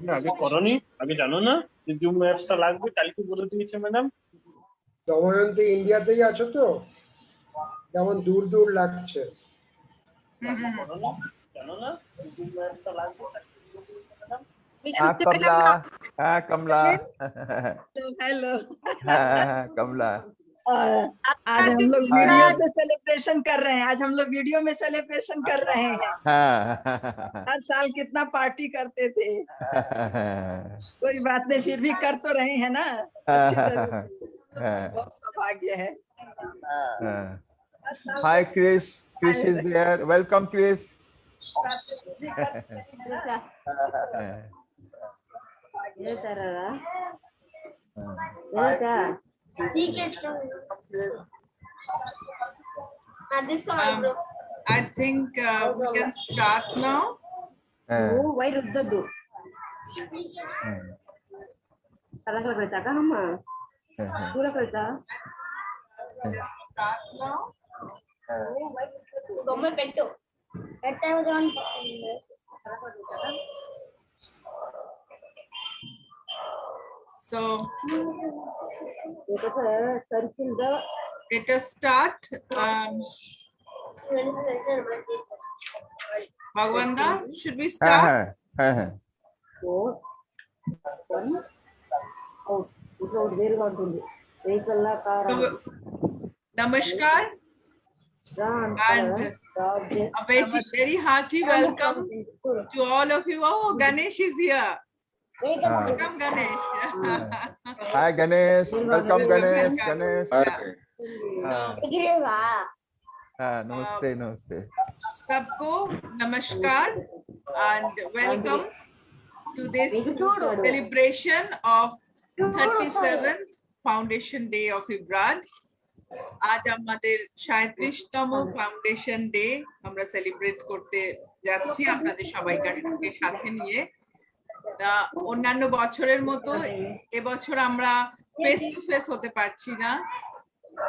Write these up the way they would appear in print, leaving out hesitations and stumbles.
না আগে করনি, আগে জানো না যে জুম অ্যাপসটা লাগবে, কালকে বলে দিয়েছে ম্যাডাম। দময়ন্তী ইন্ডিয়াতেই আছো তো, যেমন দূর দূর লাগছে। জানো না জুম অ্যাপসটা লাগবে, কালকে বলে দিয়েছে ম্যাডাম। कमला। हाँ कमला। हेलो। कमला। आज हम लोग वीडियो से सेलिब्रेशन कर रहे हैं। आज हम लोग वीडियो में सेलिब्रेशन कर रहे हैं। हर साल कितना पार्टी करते थे। कोई बात नहीं, फिर भी कर तो रहे हैं ना। बहुत सौभाग्य है। Hi Chris. Chris is there. Welcome Chris. I think we can start now. Why did you do? Para que kerja kan Mama? Pura kerja. Start now. Government petto. That time was on. So Circle the. let us start. Bhagwanda, should we start? Oh, it's out there. What do you? Vehicle la car. Namaskar and a very hearty welcome to all of you. Oh, Ganesh is here. Welcome Ganesh. Hi Ganesh. Welcome Ganesh. Ganesh. Namaste. Namaste. Sabko namaskar and welcome to this celebration of 37th Foundation Day of IBRAD. আজ আমাদের 37তম foundation day আমরা celebrate করতে যাচ্ছি আপনাদের সবাইকে সাথে নিয়ে। অন্যান্য বছরের মতো এবছর আমরা ফেস টু ফেস হতে পারছি না,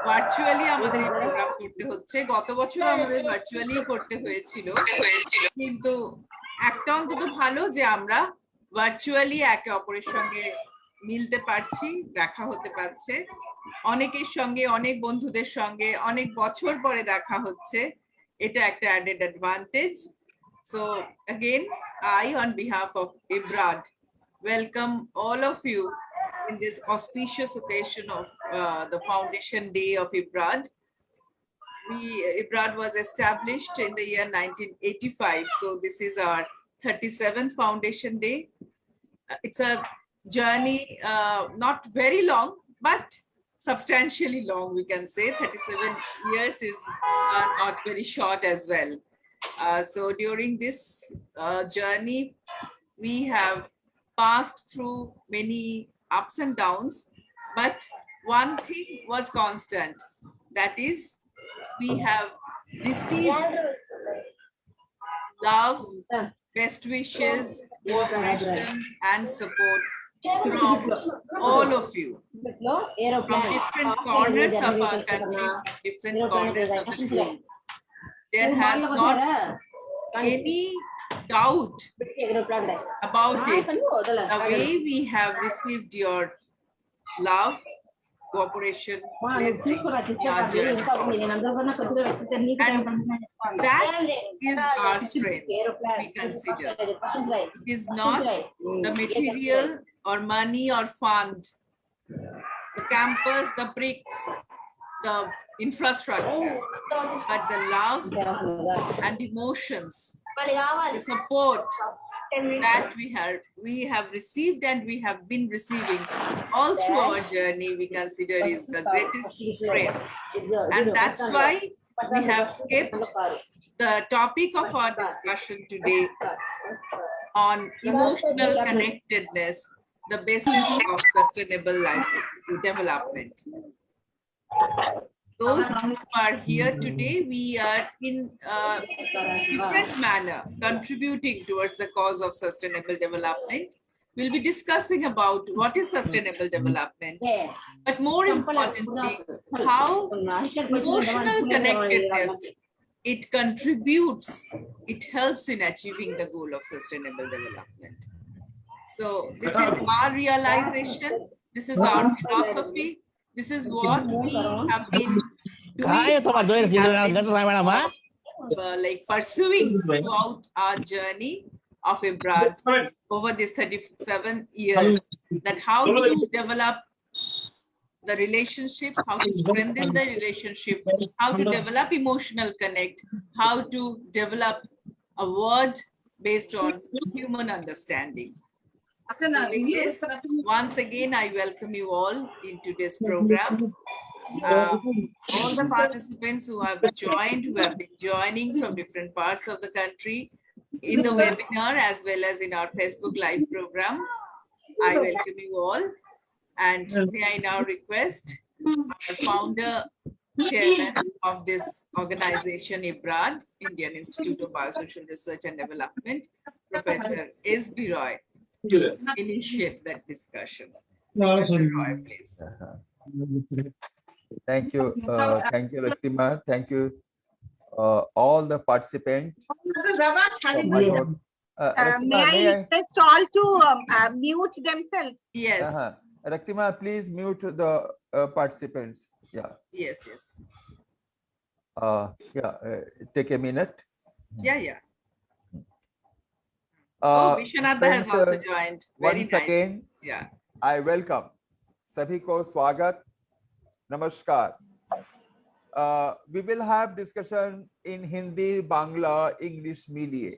ভার্চুয়ালি আমাদের এই প্রোগ্রাম করতে হচ্ছে। গত বছর আমাদের ভার্চুয়ালি করতে হয়েছিল, কিন্তু একটা অন্তত ভালো যে আমরা ভার্চুয়ালি একে অপরের সঙ্গে মিলতে পারছি, দেখা হতে পারছে, অনেকের সঙ্গে, অনেক বন্ধুদের সঙ্গে অনেক বছর পরে দেখা হচ্ছে, এটা একটা added advantage. So again, I on behalf of IBRAD welcome all of you in this auspicious occasion of the Foundation Day of IBRAD. IBRAD was established in the year 1985, so this is our 37th Foundation Day. It's a journey, not very long, but substantially long, we can say. 37 years is not very short as well. So during this journey, we have passed through many ups and downs, but one thing was constant, that is we have received love, best wishes, cooperation and support from all of you, from different corners of our country, different corners of the globe. There has not any doubt about it, the way we have received your love, cooperation, blessings in our journey. And that is our strength, we consider. It is not the material or money or fund, the campus, the bricks, the infrastructure, but the love and emotions, the support that we have received and we have been receiving all through our journey, we consider is the greatest strength. And that's why we have kept the topic of our discussion today on emotional connectedness, the basis of sustainable life development. Those who are here today, we are in a different manner contributing towards the cause of sustainable development. We'll be discussing about what is sustainable development, but more importantly, how emotional connectedness it contributes, it helps in achieving the goal of sustainable development. So this is our realization, this is our philosophy, this is what we have been doing, like pursuing throughout our journey of IBRAD over these 37 years, that how to develop the relationship, how to strengthen the relationship, how to develop emotional connect, how to develop a word based on human understanding. So with this, once again, I welcome you all into this program. All the participants who have joined, who have been joining from different parts of the country in the webinar as well as in our Facebook Live program, I welcome you all. And may I now request our founder, chairman of this organization, IBRAD, Indian Institute of Biosocial Research and Development, Professor S.B. Roy, to initiate that discussion. Professor Roy, please. Thank you, Raktima. Thank you, all the participants. May I request all to mute themselves? Yes. Raktima, please mute the participants. Yeah. Yes, yes. Take a minute. Yeah. Vishwanatha has also joined. Very once nice. Again, yeah. I welcome sabhi ko swagat. Namaskar. We will have discussion in Hindi, Bangla, English media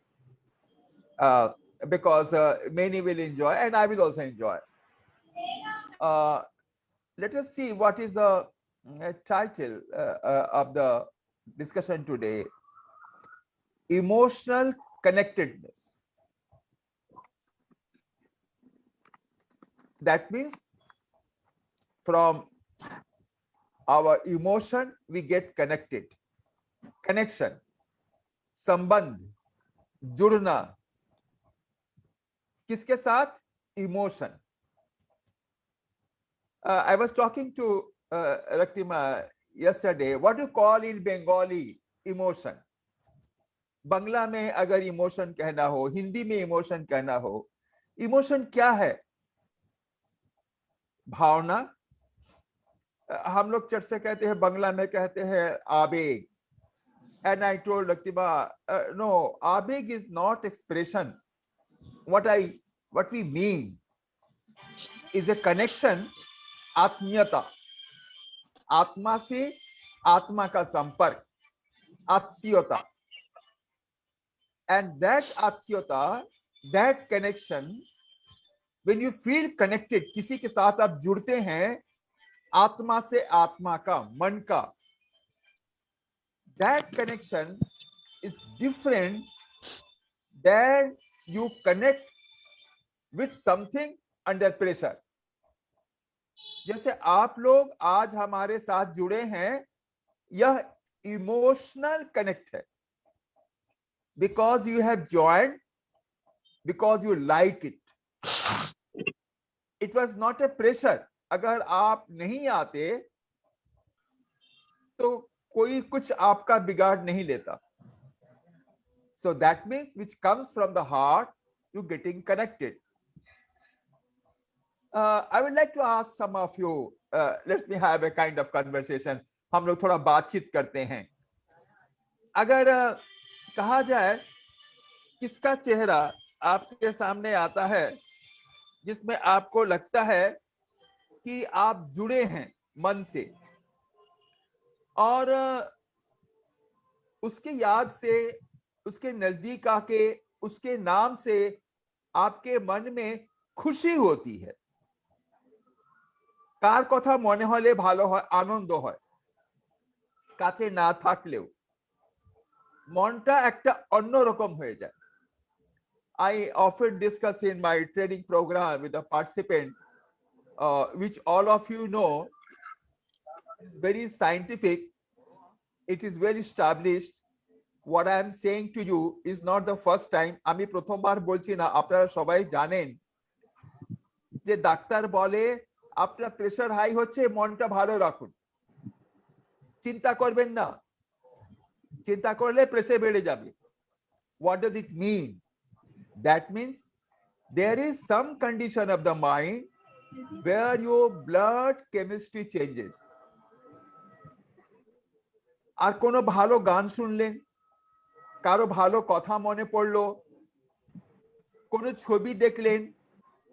because many will enjoy and I will also enjoy. Let us see what is the title of the discussion today. Emotional connectedness. That means from our emotion we get connected. Connection, संबंध, जुड़ना, किसके साथ? Emotion. I was talking to Raktima yesterday. What do you call in Bengali emotion? Bangla में अगर emotion कहना हो, हिंदी में emotion कहना हो, emotion क्या है? भावना. हम लोग चट से कहते हैं, बंगला में कहते हैं आवेग. And I told Raktima, no, आवेग is not expression. What we mean is a connection, आत्मीयता. आत्मा से आत्मा का संपर्क, आत्मीयता. And that आत्मीयता, that connection, when you feel connected, किसी के साथ आप जुड़ते हैं, आत्मा से आत्मा का, मन का, that connection is different than you connect with something under pressure. जैसे आप लोग आज हमारे साथ जुड़े हैं, यह इमोशनल कनेक्ट है, because you have joined, because you like it. It was not a pressure. अगर आप नहीं आते तो कोई कुछ आपका बिगाड़ नहीं लेता. So that means which comes from the heart, you getting connected. I would like to ask some of you, let me have a kind of conversation. हम लोग थोड़ा बातचीत करते हैं. अगर कहा जाए किसका चेहरा आपके सामने आता है जिसमें आपको लगता है कि आप जुड़े हैं मन से, और उसके याद से, उसके नजदीक आके, उसके नाम से आपके मन में खुशी होती है. কার কথা মনে হলে ভালো হয়, আনন্দ হয়, কাছে না থাকলেও মনটা একটা অন্যরকম হয়ে যায়. I often discuss in my training program with the participant, which all of you know, is very scientific, it is well established. What I am saying to you is not the first time. আমি প্রথমবার বলছি না, আপনারা সবাই জানেন যে doctor বলে আপনার প্রেসার হাই হচ্ছে, মনটা ভালো রাখুন, চিন্তা করবেন না. চিন্তা করলে প্রেসার বেড়ে যাবে। What does it mean? That means there is some condition of the mind where your blood chemistry changes. আর কোনো ভালো গান শুনলেন, কারো ভালো কথা মনে পড়লো, কোনো ছবি দেখলেন,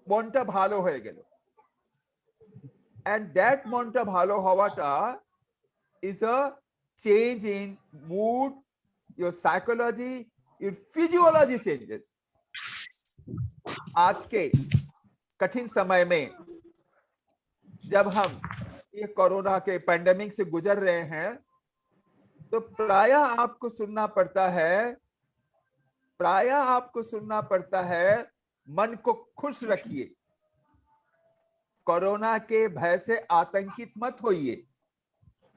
মনটা ভালো হয়ে গেল। And that মনটা ভালো হওয়াটা is a change in mood, your psychology, your physiology changes. आज के कठिन समय में जब हम ये कोरोना के पैंडेमिक से गुजर रहे हैं, तो प्रायः आपको सुनना पड़ता है मन को खुश रखिए, कोरोना के भय से आतंकित मत होइए।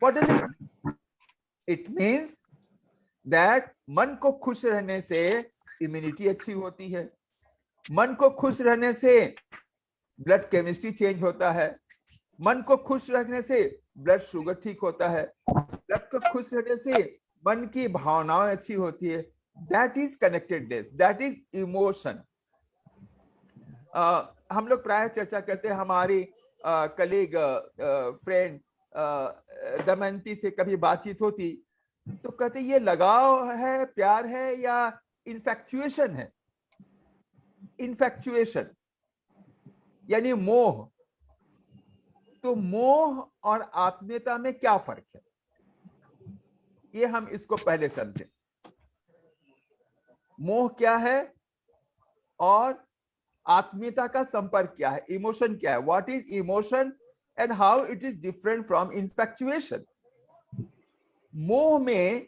What does it mean? It means that मन को खुश रहने से इम्यूनिटी अच्छी होती है, मन को खुश रहने से ब्लड केमिस्ट्री चेंज होता है, मन को खुश रखने से ब्लड शुगर ठीक होता है, ब्लड को खुश रहने से मन की भावनाएं अच्छी होती है। That is connectedness, that is emotion. हम लोग प्राय चर्चा करते हैं, हमारी कलीग फ्रेंड दमयंती से कभी बातचीत होती तो कहते ये लगाव है, प्यार है या इन्फेक्चुएशन है। इन्फेक्चुएशन यानी मोह। तो मोह और आत्मीयता में क्या फर्क है, ये हम इसको पहले समझें। मोह क्या है और आत्मीयता का संपर्क क्या है, इमोशन क्या है, what is emotion and how it is different from infatuation. मोह में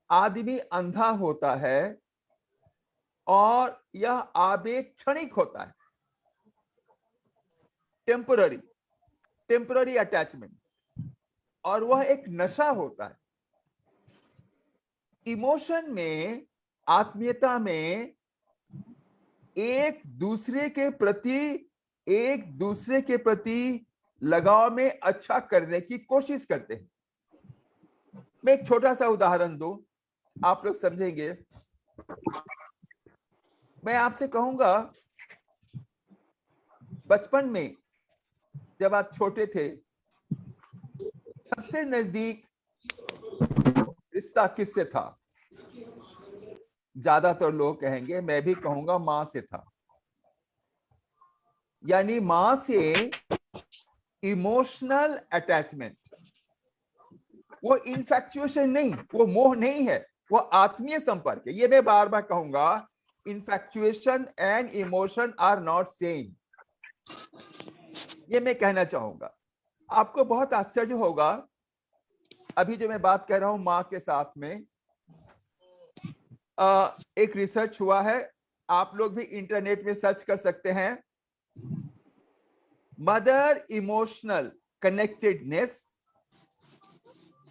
आदमी अंधा होता है और यह आवेग क्षणिक होता है, टेम्पररी अटैचमेंट, और वह एक नशा होता है। इमोशन में, आत्मीयता में एक दूसरे के प्रति लगाव में अच्छा करने की कोशिश करते हैं। मैं एक छोटा सा उदाहरण दूं, आप लोग समझेंगे। मैं आपसे कहूंगा, बचपन में जब आप छोटे थे, सबसे नजदीक रिश्ता किससे था? ज्यादातर लोग कहेंगे, मैं भी कहूंगा मां से था। यानी मां से इमोशनल अटैचमेंट, वो इन्फेक्चुएशन नहीं, वो मोह नहीं है, वो आत्मीय संपर्क है। ये मैं बार बार कहूंगा, infatuation and emotion are not same. ये मैं कहना चाहूंगा। आपको बहुत आश्चर्य होगा, अभी जो मैं बात कर रहा हूं मां के साथ में, एक रिसर्च हुआ है, आप लोग भी इंटरनेट में सर्च कर सकते हैं। Mother emotional connectedness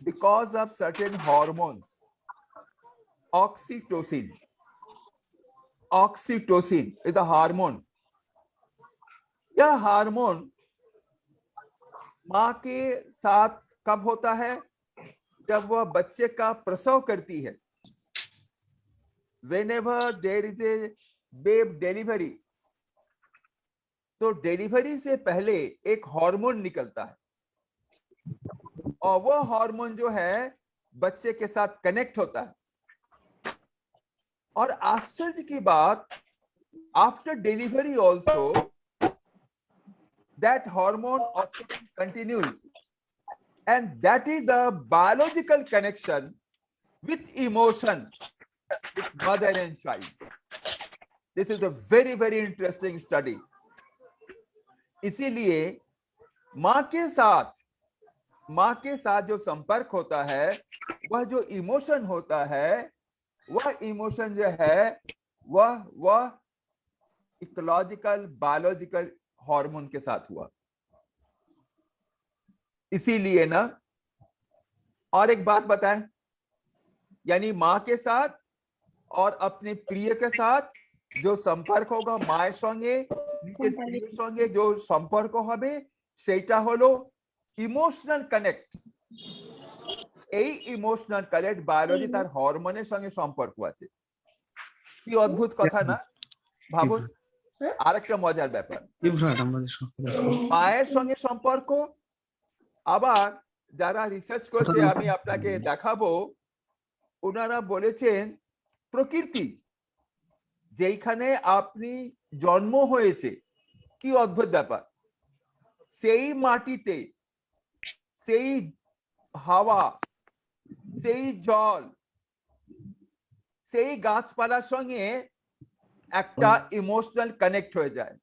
because of certain hormones, oxytocin is a hormone। यह हार्मोन मां के साथ कब होता है? जब वह बच्चे का प्रसव करती है। Whenever there is a babe delivery, तो डिलीवरी से पहले एक हार्मोन निकलता है, और वो हार्मोन जो है बच्चे के साथ कनेक्ट होता है। और आश्चर्य की बात, after delivery also that hormone oxytocin continues, and that is the biological connection with emotion with mother and child. This is a very very interesting study। इसीलिए मां के साथ जो संपर्क होता है, वह जो इमोशन होता है, वह इमोशन जो है वह इकोलॉजिकल बायोलॉजिकल हार्मोन के साथ हुआ। इसीलिए ना, और एक बात बताएं, यानी मां के साथ और अपने प्रिय के साथ जो संपर्क होगा, माয়ের সঙ্গে নিজের প্রিয়ের সঙ্গে जो সম্পর্ক হবে, সেটা হলো ইমোশনাল কানেক্ট। এই ইমোশনাল কানেক্ট বায়োলজি তার হরমোনের সঙ্গে সম্পর্ক আছে। কি অদ্ভুত কথা না? ভাবুন, আরেকটা মজার ব্যাপার, মায়ের সঙ্গে সম্পর্ক। আবার যারা রিসার্চ করছে আমি আপনাকে দেখাবো, ওনারা বলেছেন প্রকৃতি যেইখানে আপনি জন্ম হয়েছে, কি অদ্ভুত ব্যাপার, সেই মাটিতে সেই হাওয়া, সেই জল, সেই গাছপালার সঙ্গে একটা ইমোশনাল কানেক্ট হয়ে যায়।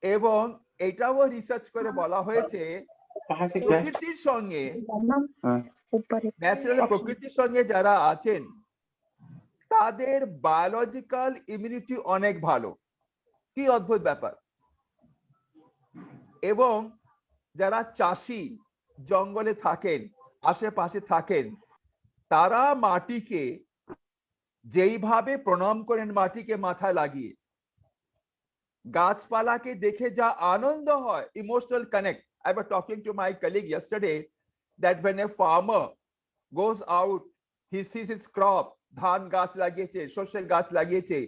এবং এটাও রিসার্চ করে বলা হয়েছে প্রকৃতির সঙ্গে, ন্যাচারাল প্রকৃতির সঙ্গে যারা আছেন তাদের বায়োলজিক্যাল ইমিউনিটি অনেক ভালো। কি অদ্ভুত ব্যাপার। এবং যারা চাষি, জঙ্গলে থাকেন, আশেপাশে থাকেন, তারা মাটিকে যেইভাবে প্রণাম করেন, মাটিকে মাথায় লাগিয়ে, গাছপালাকে দেখে যা আনন্দ হয়, emotional connect. I was talking to my colleague yesterday that when a farmer goes out, he sees his crop, ধান গাছ লাগিয়েছে, সর্ষে গাছ লাগিয়েছে,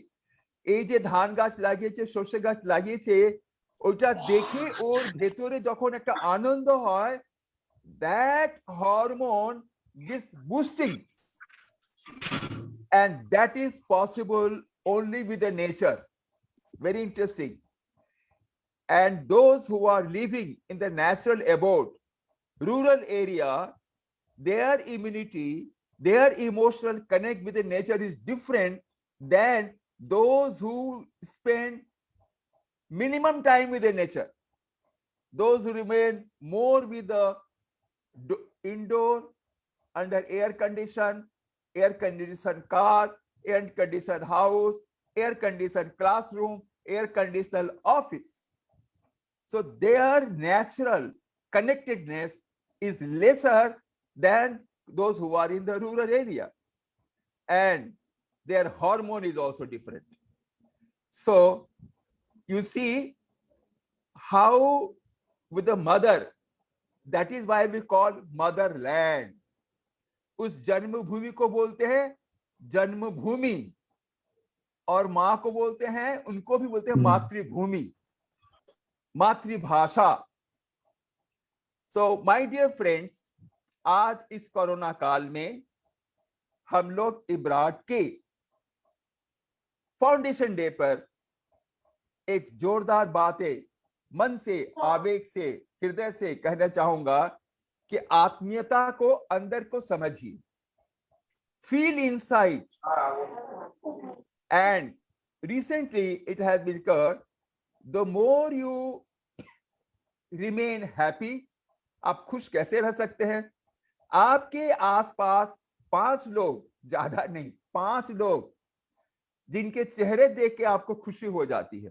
এই যে ধান গাছ লাগিয়েছে, সর্ষে গাছ লাগিয়েছে, ওইটা দেখে ওর ভেতরে যখন একটা আনন্দ হয়, that hormone gives boosting, and that is possible only with the nature. Very interesting. And those who are living in the natural abode, rural area, their immunity, their emotional connect with the nature is different than those who spend minimum time with the nature. Those who remain more with the indoor, under air conditioned car, air conditioned house, air conditioned classroom, air conditioned office. So their natural connectedness is lesser than those who are in the rural area, and their hormone is also different. So you see how with the mother, that is why we call motherland. उस जन्मभूमि को बोलते हैं जन्मभूमि, और माँ को बोलते हैं, उनको भी बोलते हैं मातृभूमि, मातृभाषा। So my dear friends, आज इस कोरोना काल में हम लोग इब्राट के फाउंडेशन डे पर एक जोरदार बातें मन से, आवेग से, हृदय से कहना चाहूंगा कि आत्मीयता को अंदर को समझिए, feel inside. And recently it has been occurred, the more you remain happy, आप खुश कैसे रह सकते हैं? आपके आसपास 5 लोग, ज्यादा नहीं, 5 लोग जिनके चेहरे देख के आपको खुशी हो जाती है,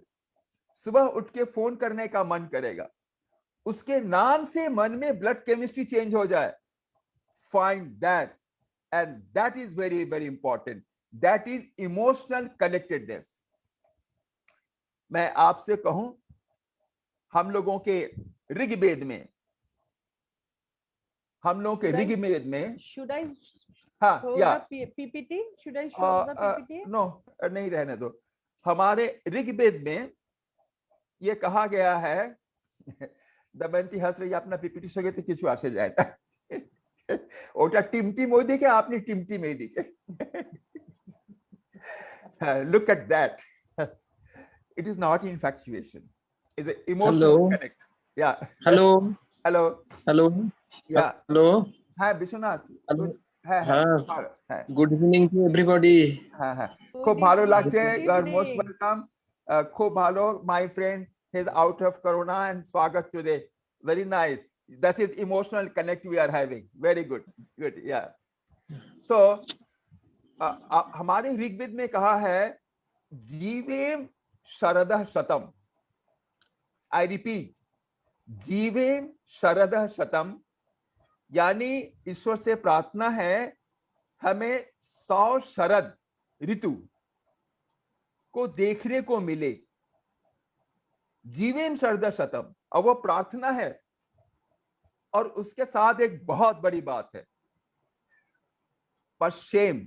सुबह उठ के फोन करने का मन करेगा, उसके नाम से मन में ब्लड केमिस्ट्री चेंज हो जाए, find that, and that is very very important. That is emotional connectedness. मैं आपसे कहूं, हम लोगों के ऋग्वेद में, should I हाँ, show या the PPT? Should I show the PPT? No, नहीं रहने दो। हमारे ऋग्वेद में ये कहा गया है, दमयंती हंस रही, अपना पीपीटी सगे तो किछु आसे जाएगा। ওটা টিমটিম ওই দিকে, আপনি টিমটিম এই দিকে। Look at that. It is not infatuation. It's an emotional connect. Yeah. Hello. Hello. Hello. Yeah. Hello. হ্যাঁ বিশ্বনাথ। Hello. হ্যাঁ হ্যাঁ। Good evening to everybody. হ্যাঁ হ্যাঁ, খুব ভালো লাগছে। You are most welcome. খুব ভালো, my friend is out of corona and swagat today. Very nice. That is emotional connect we are having. Very good. Good. Yeah. So हमारे ऋग्वेद में कहा है जीवेम शरदः शतम। I repeat, जीवेम शरदः शतम, यानी ईश्वर से प्रार्थना है हमें 100 शरद ऋतु को देखने को मिले। जीवेम शरदः शतम, और वो प्रार्थना है और उसके साथ एक बहुत बड़ी बात है, पश्चिम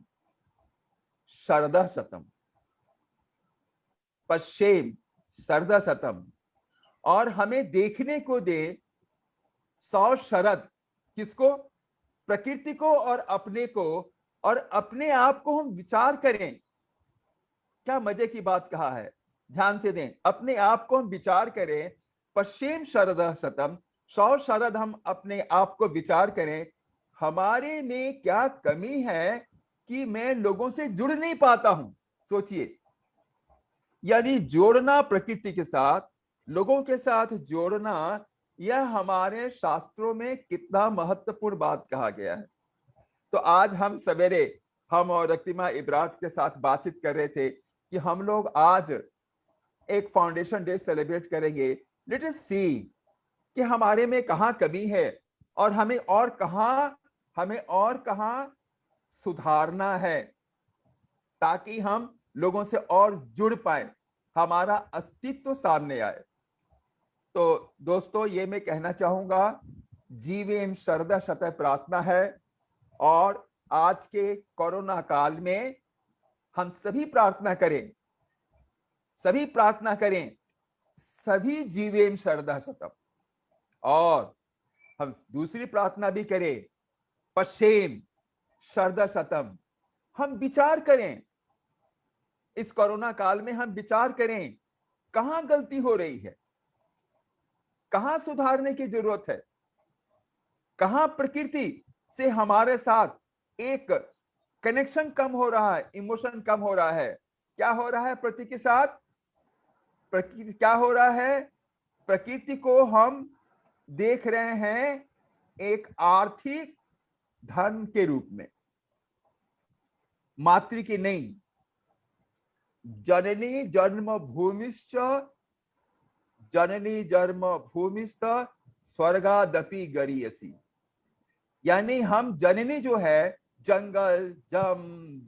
शरद शतम, पश्चिम शरद शतम। और हमें देखने को दे 100 शरद, किसको? प्रकृति को और अपने को, और अपने आप को हम विचार करें। क्या मजे की बात कहा है, ध्यान से दें। अपने आप को हम विचार करें, पश्चिम शरद शतम, 100 शरद हम अपने आप को विचार करें, हमारे में क्या कमी है कि मैं लोगों से जुड़ नहीं पाता हूं। सोचिए, यानी जोड़ना, प्रकृति के साथ, लोगों के साथ जोड़ना, यह हमारे शास्त्रों में कितना महत्वपूर्ण बात कहा गया है। तो आज हम सवेरे, हम और रक्तिमा इब्राट के साथ बातचीत कर रहे थे कि हम लोग आज एक फाउंडेशन डे सेलिब्रेट करेंगे। लेट अस सी कि हमारे में कहां कमी है और हमें और कहां सुधारना है, ताकि हम लोगों से और जुड़ पाए, हमारा अस्तित्व सामने आए। तो दोस्तों, ये मैं कहना चाहूंगा, जीवेम शरद शतः प्रार्थना है। और आज के कोरोना काल में हम सभी प्रार्थना करें, सभी जीवेम शरद शतम। और हम दूसरी प्रार्थना भी करें, पश्चिम शरद शतम। हम विचार करें, इस कोरोना काल में हम विचार करें, कहां गलती हो रही है, कहां सुधारने की जरूरत है, कहां प्रकृति से हमारे साथ एक कनेक्शन कम हो रहा है, इमोशन कम हो रहा है। क्या हो रहा है प्रकृति के साथ? प्रकृति क्या हो रहा है? प्रकृति को हम देख रहे हैं एक आर्थिक धन के रूप में, मातृ की नहीं। जननी जन्म भूमिश्च स्वर्गादपि गरीयसी। यानी हम जननी जो है, जंगल,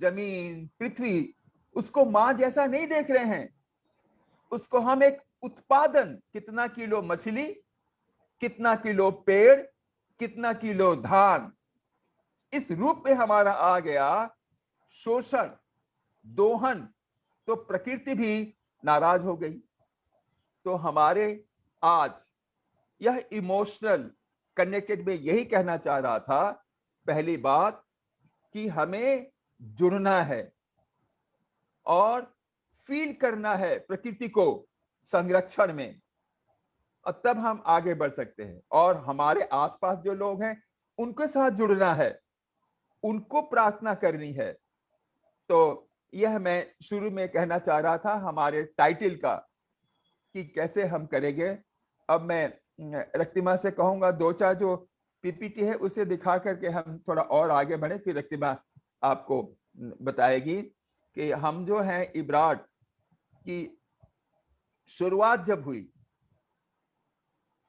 जमीन, पृथ्वी, उसको मां जैसा नहीं देख रहे हैं। उसको हम एक उत्पादन, कितना किलो मछली, कितना किलो पेड़, कितना किलो धान, इस रूप में हमारा आ गया शोषण, दोहन। तो प्रकृति भी नाराज हो गई। तो हमारे आज यह इमोशनल कनेक्टेड में यही कहना चाह रहा था, पहली बात कि हमें जुड़ना है और फील करना है प्रकृति को संरक्षण में, और तब हम आगे बढ़ सकते हैं। और हमारे आसपास जो लोग हैं उनके साथ जुड़ना है, उनको प्रार्थना करनी है। तो यह मैं शुरू में कहना चाह रहा था हमारे टाइटल का, कि कैसे हम करेंगे। अब मैं रक्तिमा से कहूंगा 2-4 जो पीपीटी है उसे दिखा करके हम थोड़ा और आगे बढ़े, फिर रक्तिमा आपको बताएगी कि हम जो हैं इब्राट की शुरुआत जब हुई,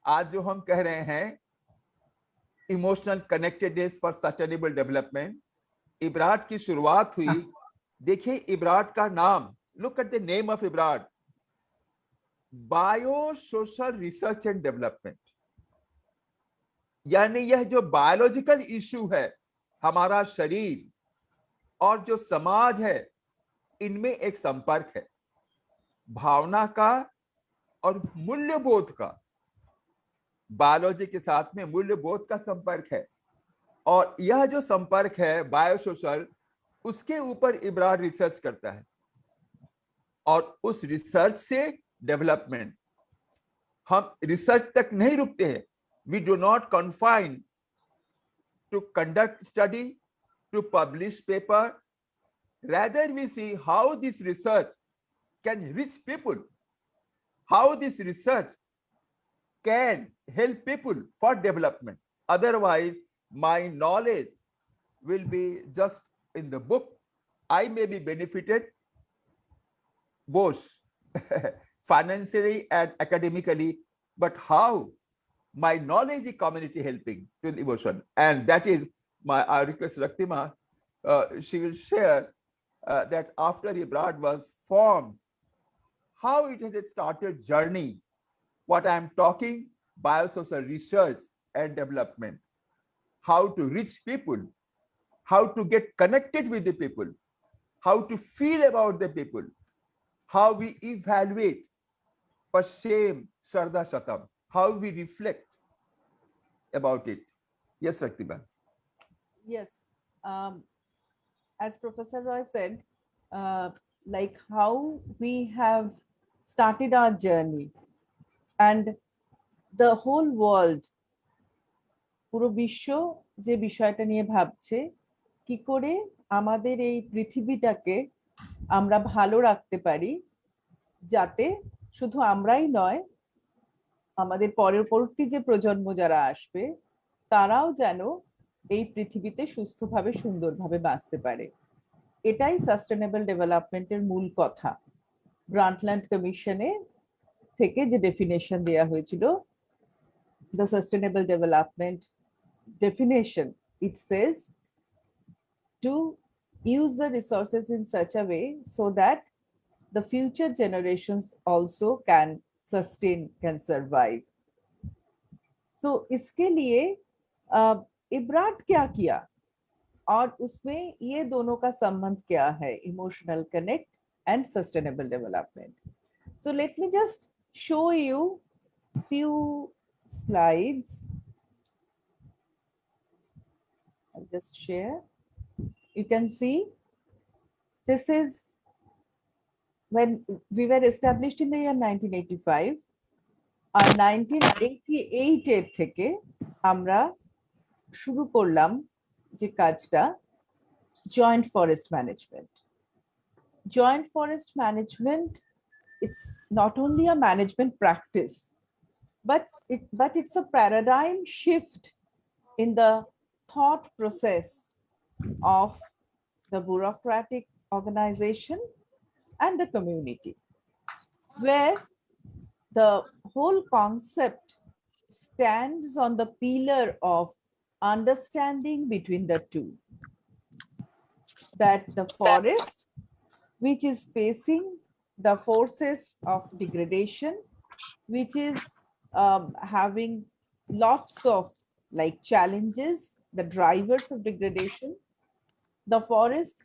आज जो हम कह रहे हैं emotional connectedness for sustainable development, IBRAD की शुरुआत हुई। देखिए इब्राट का नाम, look at the name of IBRAD, bio social research and development. यानी यह जो बायोलॉजिकल इश्यू है, हमारा शरीर और जो समाज है, इनमें एक संपर्क है, भावना का और मूल्यबोध का। बायोलॉजी के साथ में मूल्यबोध का संपर्क है, और यह जो संपर्क है बायोसोशल, उसके ऊपर इब्राट रिसर्च करता है। और उस रिसर्च से डेवलपमेंट, हम रिसर्च तक नहीं रुकते हैं। We do not confine to conduct study, to publish paper, rather we see how this research can reach people, how this research can help people for development. Otherwise my knowledge will be just in the book. I may be benefited both financially and academically, but how my knowledge is community helping to the emotion. And that is my, I request Raktima, she will share that after Ibrad was formed, how it has started journey. What I am talking, biosocial research and development, how to reach people, how to get connected with the people, how to feel about the people, how we evaluate Pashem Sarda Shatam, how we reflect about it. Yes, Raktiba. Yes. As Professor Roy said, like how we have started our journey and the whole world, পুরো বিশ্ব যে বিষয়টা নিয়ে ভাবছে কি করে আমাদের এই পৃথিবীটাকে আমরা ভালো রাখতে পারি, যাতে শুধু আমরাই নয়, আমাদের পরবর্তী যে প্রজন্ম যারা আসবে তারাও যেন এই পৃথিবীতে সুস্থভাবে সুন্দরভাবে বাঁচতে পারে। এটাই সাস্টেনেবল ডেভেলপমেন্টের মূল কথা। ব্রান্টল্যান্ড কমিশনে থেকে যে ডেফিনেশন দেয়া হয়েছিল, the sustainable development definition, it says to use the resources in such a way so that the future generations also can sustain, can survive. So इसके लिए इब्राट क्या किया और उसमें ये दोनों का संबंध क्या है, emotional connect and sustainable development. So let me just show you few slides. I'll just share. You can see this is when we were established in the year 1985. 1988 এর থেকে আমরা শুরু করলাম যে কাজটা joint forest management. Joint forest management, it's not only a management practice, but it's a paradigm shift in the thought process of the bureaucratic organization and the community, where the whole concept stands on the pillar of understanding between the two, that the forest, which is facing the forces of degradation, which is having lots of like challenges, the drivers of degradation, the forest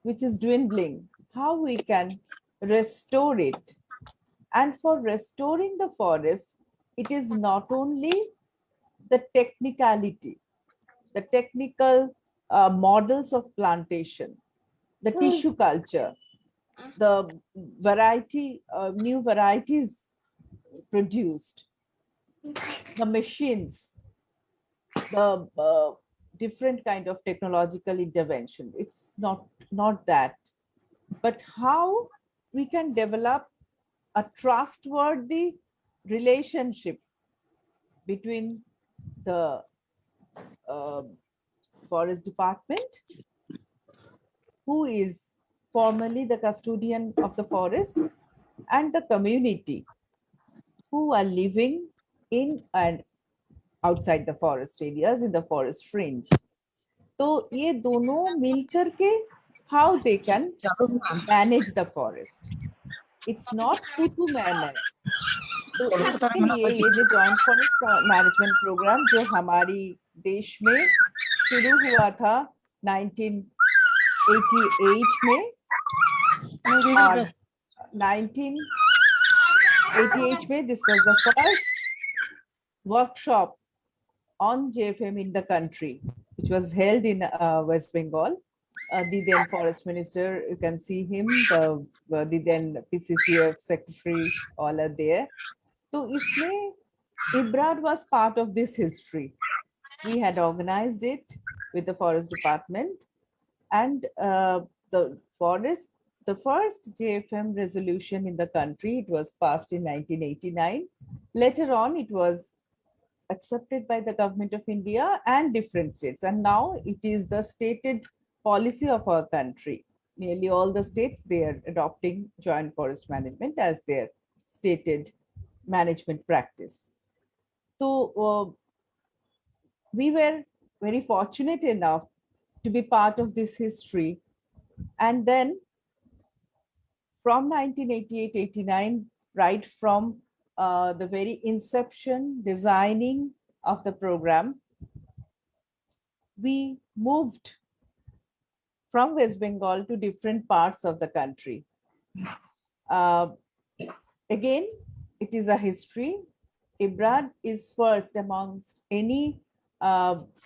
which is dwindling, how we can restore it. And for restoring the forest, it is not only the technicality, the technical models of plantation, the tissue culture, the variety, new varieties produced, the machines, the different kind of technological intervention. It's not that, but how we can develop a trustworthy relationship between the forest department, who is formally the custodian of the forest, and the community who are living in and outside the forest areas, in the forest fringe. So ये दोनों मिलकर के how they can manage the forest. It's not who to manage. तो इसके लिए ये जो joint forest management programme जो हमारी देश में शुरू हुआ था 1988 में, और 1988 में this was the first workshop on JFM in the country, which was held in West Bengal. The then forest minister, you can see him, the then PCCF secretary, all are there. So isme IBRAD was part of this history. We had organized it with the forest department, and the first JFM resolution in the country, it was passed in 1989. Later on, it was accepted by the government of India and different states, and now it is the stated policy of our country. Nearly all the states, they are adopting joint forest management as their stated management practice. So we were very fortunate enough to be part of this history, and then from 1988-89, right from the very inception, designing of the program, we moved from West Bengal to different parts of the country. Again, it is a history. IBRAD is first amongst any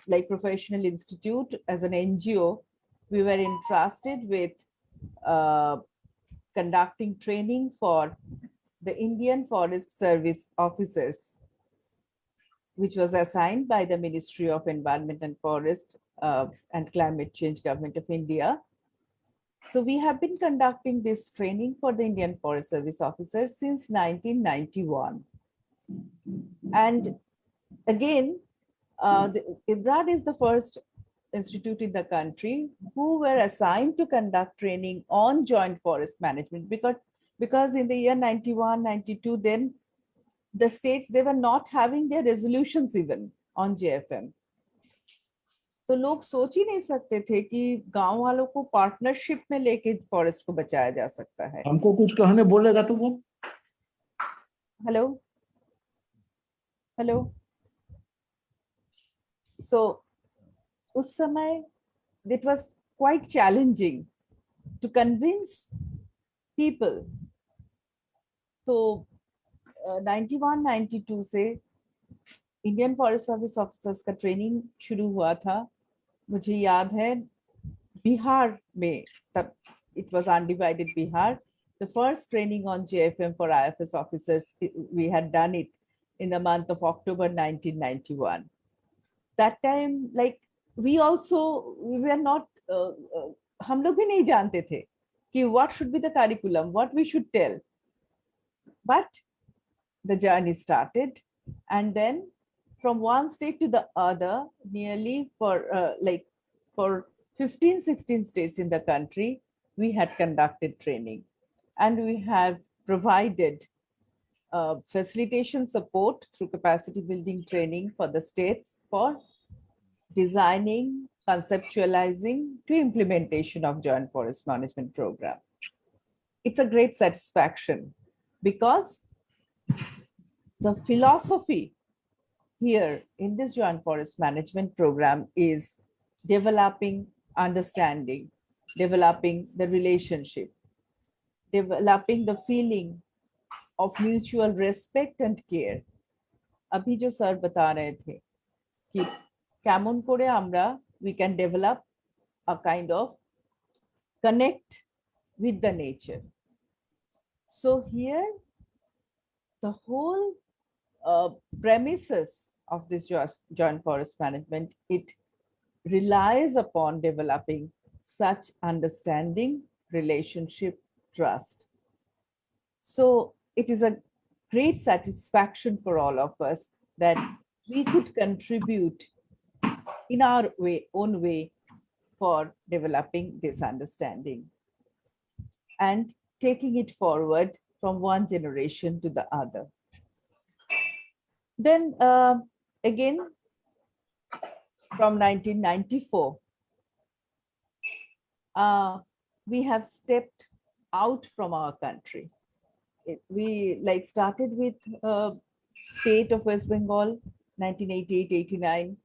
like professional institute. As an NGO, we were entrusted with conducting training for the Indian Forest Service officers, which was assigned by the Ministry of Environment and Forest and Climate Change, Government of India. So we have been conducting this training for the Indian Forest Service officers since 1991. And again, IBRAD is the first institute in the country who were assigned to conduct training on joint forest management, because in the year 91, 92, then the states, they were not having their resolutions even on JFM. तो लोग सोच ही नहीं सकते थे कि गांव वालों को पार्टनरशिप में लेके फॉरेस्ट को बचाया जा सकता है. हमको कुछ कहने बोलेगा तो वो. Hello hello. So उस समय it was quite challenging to convince people. तो 91-92 से इंडियन फॉरेस्ट सर्विस ऑफिसर्स का ट्रेनिंग शुरू हुआ था. मुझे याद है बिहार में, तब it was undivided Bihar. The first training on JFM for IFS officers, we had done it in the month of October 1991. That time, like we were not, हम लोग भी नहीं जानते थे कि what should be the curriculum, what we should tell. But the journey started, and then from one state to the other, nearly for 15-16 states in the country, we had conducted training, and we have provided facilitation support through capacity building training for the states for designing, conceptualizing to implementation of joint forest management program. It's a great satisfaction because the philosophy here in this joint forest management program is developing understanding, developing the relationship, developing the feeling of mutual respect and care. अभी जो sir बता रहे थे कि केमन करे आम्रा we can develop a kind of connect with the nature. So here the whole premises of this joint forest management, it relies upon developing such understanding, relationship, trust. So it is a great satisfaction for all of us that we could contribute in our own way for developing this understanding and taking it forward from one generation to the other. Then again, from 1994, we have stepped out from our country. We started with state of West Bengal, 1988-89.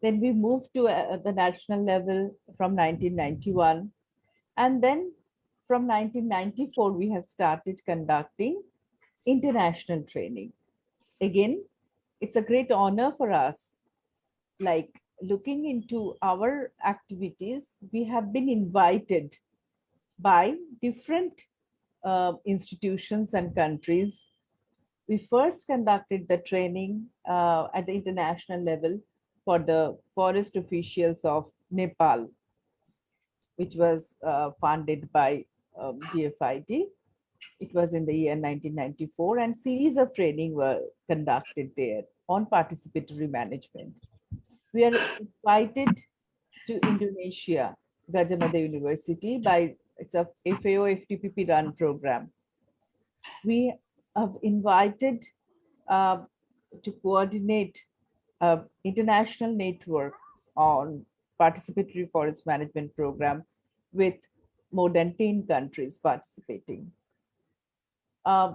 Then we moved to the national level from 1991. And then from 1994, we have started conducting international training. Again, it's a great honor for us. Like looking into our activities, we have been invited by different institutions and countries. We first conducted the training at the international level for the forest officials of Nepal, which was funded by GFID. It was in the year 1994, and series of training were conducted there on participatory management. We are invited to Indonesia, Gajah Mada University, it's a FAO FTPP run program. We have invited to coordinate international network on participatory forest management program with more than 10 countries participating.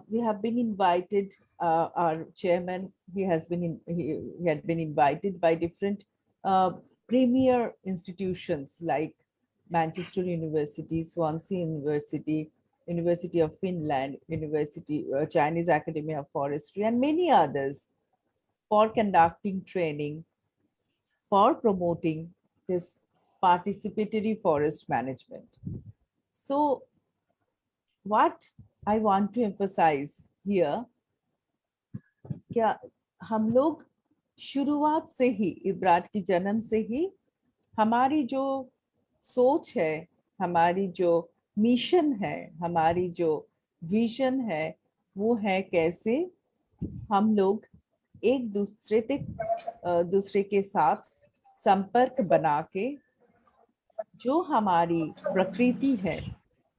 we have been invited, our chairman, he had been invited by different premier institutions like Manchester University, Swansea University, University of Finland, Chinese Academy of Forestry, and many others, for conducting training, for promoting this participatory forest management. So what I want to emphasize here, क्या हम लोग शुरुआत से ही, इब्राड की जन्म से ही हमारी जो सोच है, हमारी जो मिशन है, हमारी जो विजन है, वो है कैसे हम लोग एक दूसरे के साथ संपर्क बना के जो हमारी प्रकृति है,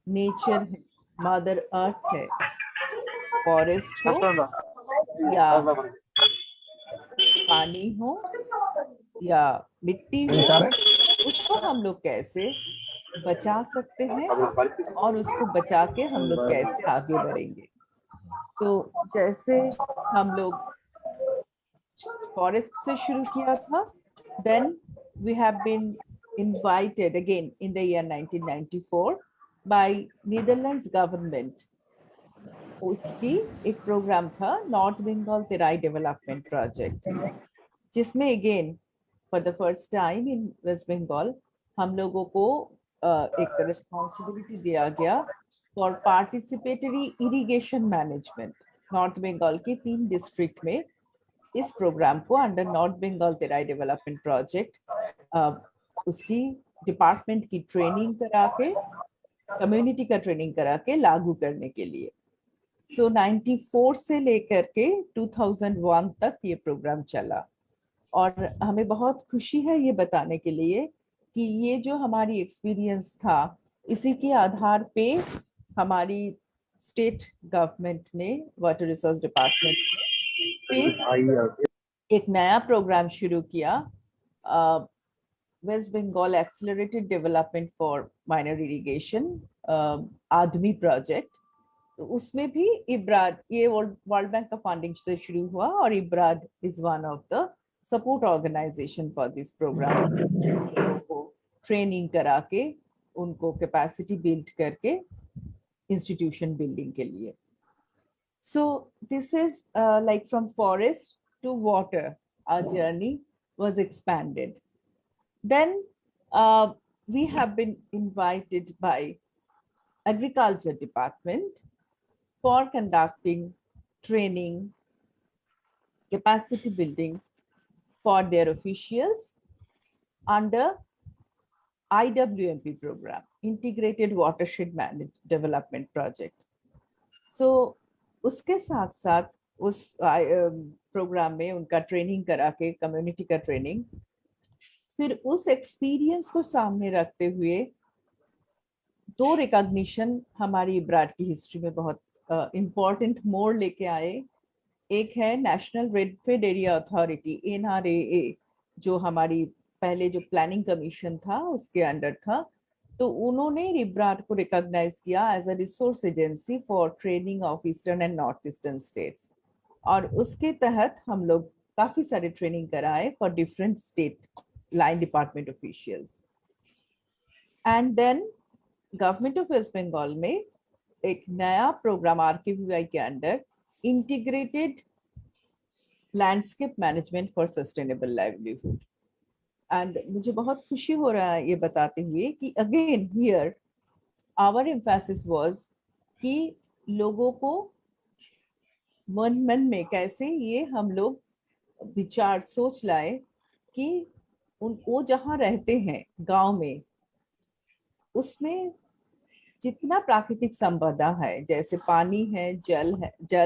नेचर है, मदर अर्थ है, फॉरेस्ट हो या पानी हो या मिट्टी हो, उसको हम लोग कैसे बचा सकते हैं और उसको बचा के हम लोग कैसे आगे बढ़ेंगे। तो जैसे हम लोग फॉरेस्ट से शुरू किया था, then we have been invited again in the year 1994 by Netherlands government. उसकी एक प्रोग्राम था North Bengal Terai development project, जिसमें again for the first time in West Bengal हम लोगों को एक रिस्पॉन्सिबिलिटी दिया गया for participatory irrigation management. North Bengal के 3 डिस्ट्रिक्ट में इस प्रोग्राम को under North Bengal Terai development project उसकी डिपार्टमेंट की ट्रेनिंग करा के, कम्युनिटी का ट्रेनिंग करा के लागू करने के लिए। सो 94 से लेकर के 2001 तक ये प्रोग्राम चला और हमें बहुत खुशी है ये बताने के लिए कि ये जो हमारी एक्सपीरियंस था, इसी के आधार पे हमारी स्टेट गवर्नमेंट ने, वाटर रिसोर्स डिपार्टमेंट ने एक नया प्रोग्राम शुरू किया, West Bengal accelerated development for minor irrigation, आदमी प्रोजेक्ट। तो उसमें भी इब्राड, ये वर्ल्ड बैंक का फंडिंग से शुरू हुआ और IBRAD is one of the support organisation for this programme. Training करा के, उनको कैपेसिटी बिल्ड करके इंस्टीट्यूशन बिल्डिंग के लिए। So this is like from forest to water, our journey was expanded. Then we have been invited by Agriculture Department for conducting training, capacity building for their officials under IWMP program, Integrated Watershed Development Project. So उसके साथ साथ उस programme में उनका training करा के, community का training, फिर उस एक्सपीरियंस को सामने रखते हुए 2 रिकॉग्निशन हमारी इब्राड की हिस्ट्री में बहुत इम्पोर्टेंट मोड़ लेके आए। एक है नेशनल रेडफेड एरिया अथॉरिटी, NRAA, जो हमारी पहले जो प्लानिंग कमीशन था उसके अंडर था। तो उन्होंने इब्राड को रिकॉग्नाइज किया as a resource agency for training of eastern and north eastern states, और उसके तहत हम लोग काफी सारे ट्रेनिंग कराए for different state line department officials. And then government of West Bengal में एक नया प्रोग्राम RKVY के under integrated landscape management for sustainable livelihood. And मुझे बहुत खुशी हो रहा है ये बताते हुए कि again here our emphasis was कि लोगों को मन में कैसे ये हम लोग विचार सोच लाए कि वो जहाँ रहते हैं गांव में, उसमें जितना प्राकृतिक संपदा है, जैसे पानी है, जल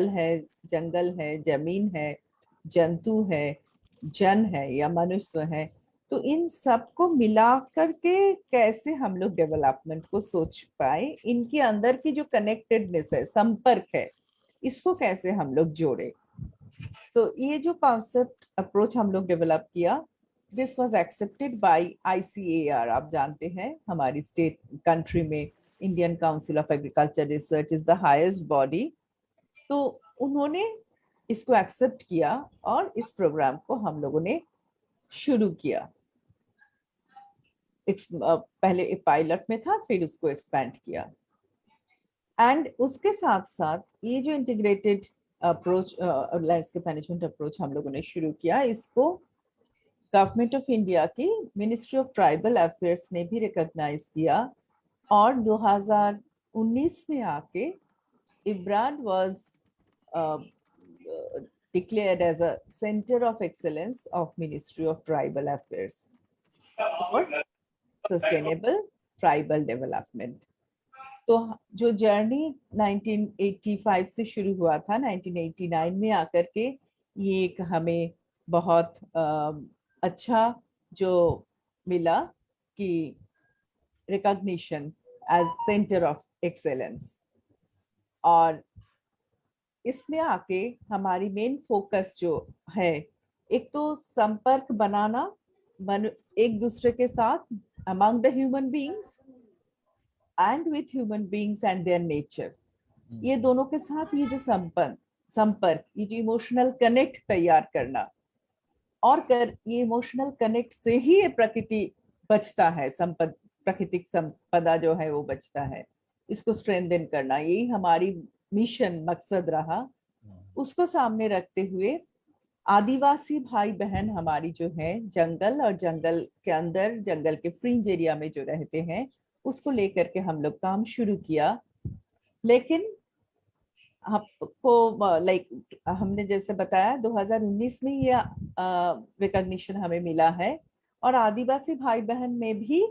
है, जंगल है, जमीन है, जंतु है, जन है या मनुष्य है, तो इन सबको मिला करके कैसे हम लोग डेवलपमेंट को सोच पाए, इनके अंदर की जो कनेक्टेडनेस है, संपर्क है, इसको कैसे हम लोग जोड़े। सो ये जो कॉन्सेप्ट अप्रोच हम लोग डेवलप किया, this was accepted by ICAR। आप जानते हैं हमारी स्टेट कंट्री में Indian council of agriculture research is the highest body तो उन्होंने इसको एक्सेप्ट किया और इस प्रोग्राम को हम लोगों ने शुरू किया। पहले एक पायलट में था, फिर उसको एक्सपैंड किया। एंड उसके साथ साथ ये जो integrated approach, landscape management approach हम लोगों ने शुरू किया, इसको गवर्नमेंट ऑफ इंडिया की मिनिस्ट्री ऑफ ट्राइबल अफेयर्स ने भी रिकॉग्नाइज किया और 2019 में आके इब्राड was declared as a center of excellence of Ministry of Tribal Affairs for sustainable tribal development. तो जो जर्नी 1985 से शुरू हुआ था, 1989 में आकर के ये एक हमें बहुत अच्छा जो मिला कि recognition as centre of excellence. और इसमें आके हमारी मेन फोकस जो है, एक तो संपर्क बनाना एक दूसरे के साथ among the human beings and with human beings and their nature, ये दोनों के साथ ये जो संपर्क, ये जो इमोशनल कनेक्ट तैयार करना, और ये इमोशनल कनेक्ट से ही ये प्रकृति बचता है, प्राकृतिक संपदा जो है वो बचता है, इसको स्ट्रेंथन करना, यही हमारी मिशन मकसद रहा। उसको सामने रखते हुए आदिवासी भाई बहन हमारी जो है जंगल और जंगल के अंदर, जंगल के फ्रिंज एरिया में जो रहते हैं, उसको लेकर के हम लोग काम शुरू किया। लेकिन आपको हमने जैसे बताया 2019 में ये रिकॉग्निशन हमें मिला है। और आदिवासी भाई बहन में भी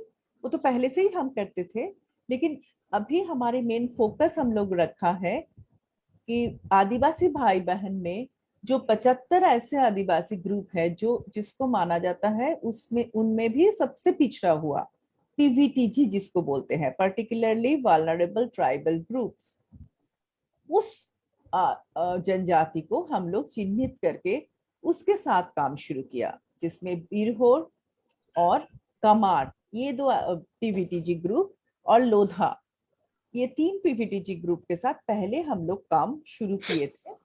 वो तो पहले से ही हम करते थे, लेकिन अभी हमारे मेन फोकस हम लोग रखा है कि आदिवासी भाई बहन में जो 75 ऐसे आदिवासी ग्रुप है जो जिसको माना जाता है उसमें, उनमें भी सबसे पिछड़ा हुआ पीवीटीजी जिसको बोलते हैं, पर्टिकुलरली वल्नरेबल ट्राइबल ग्रुप्स, उस जनजाति को हम लोग चिन्हित करके उसके साथ काम शुरू किया, जिसमें बीरहोर और कमार, ये दो पीवीटीजी ग्रुप, और लोधा, ये 3 पीवीटीजी ग्रुप के साथ पहले हम लोग काम शुरू किए थे।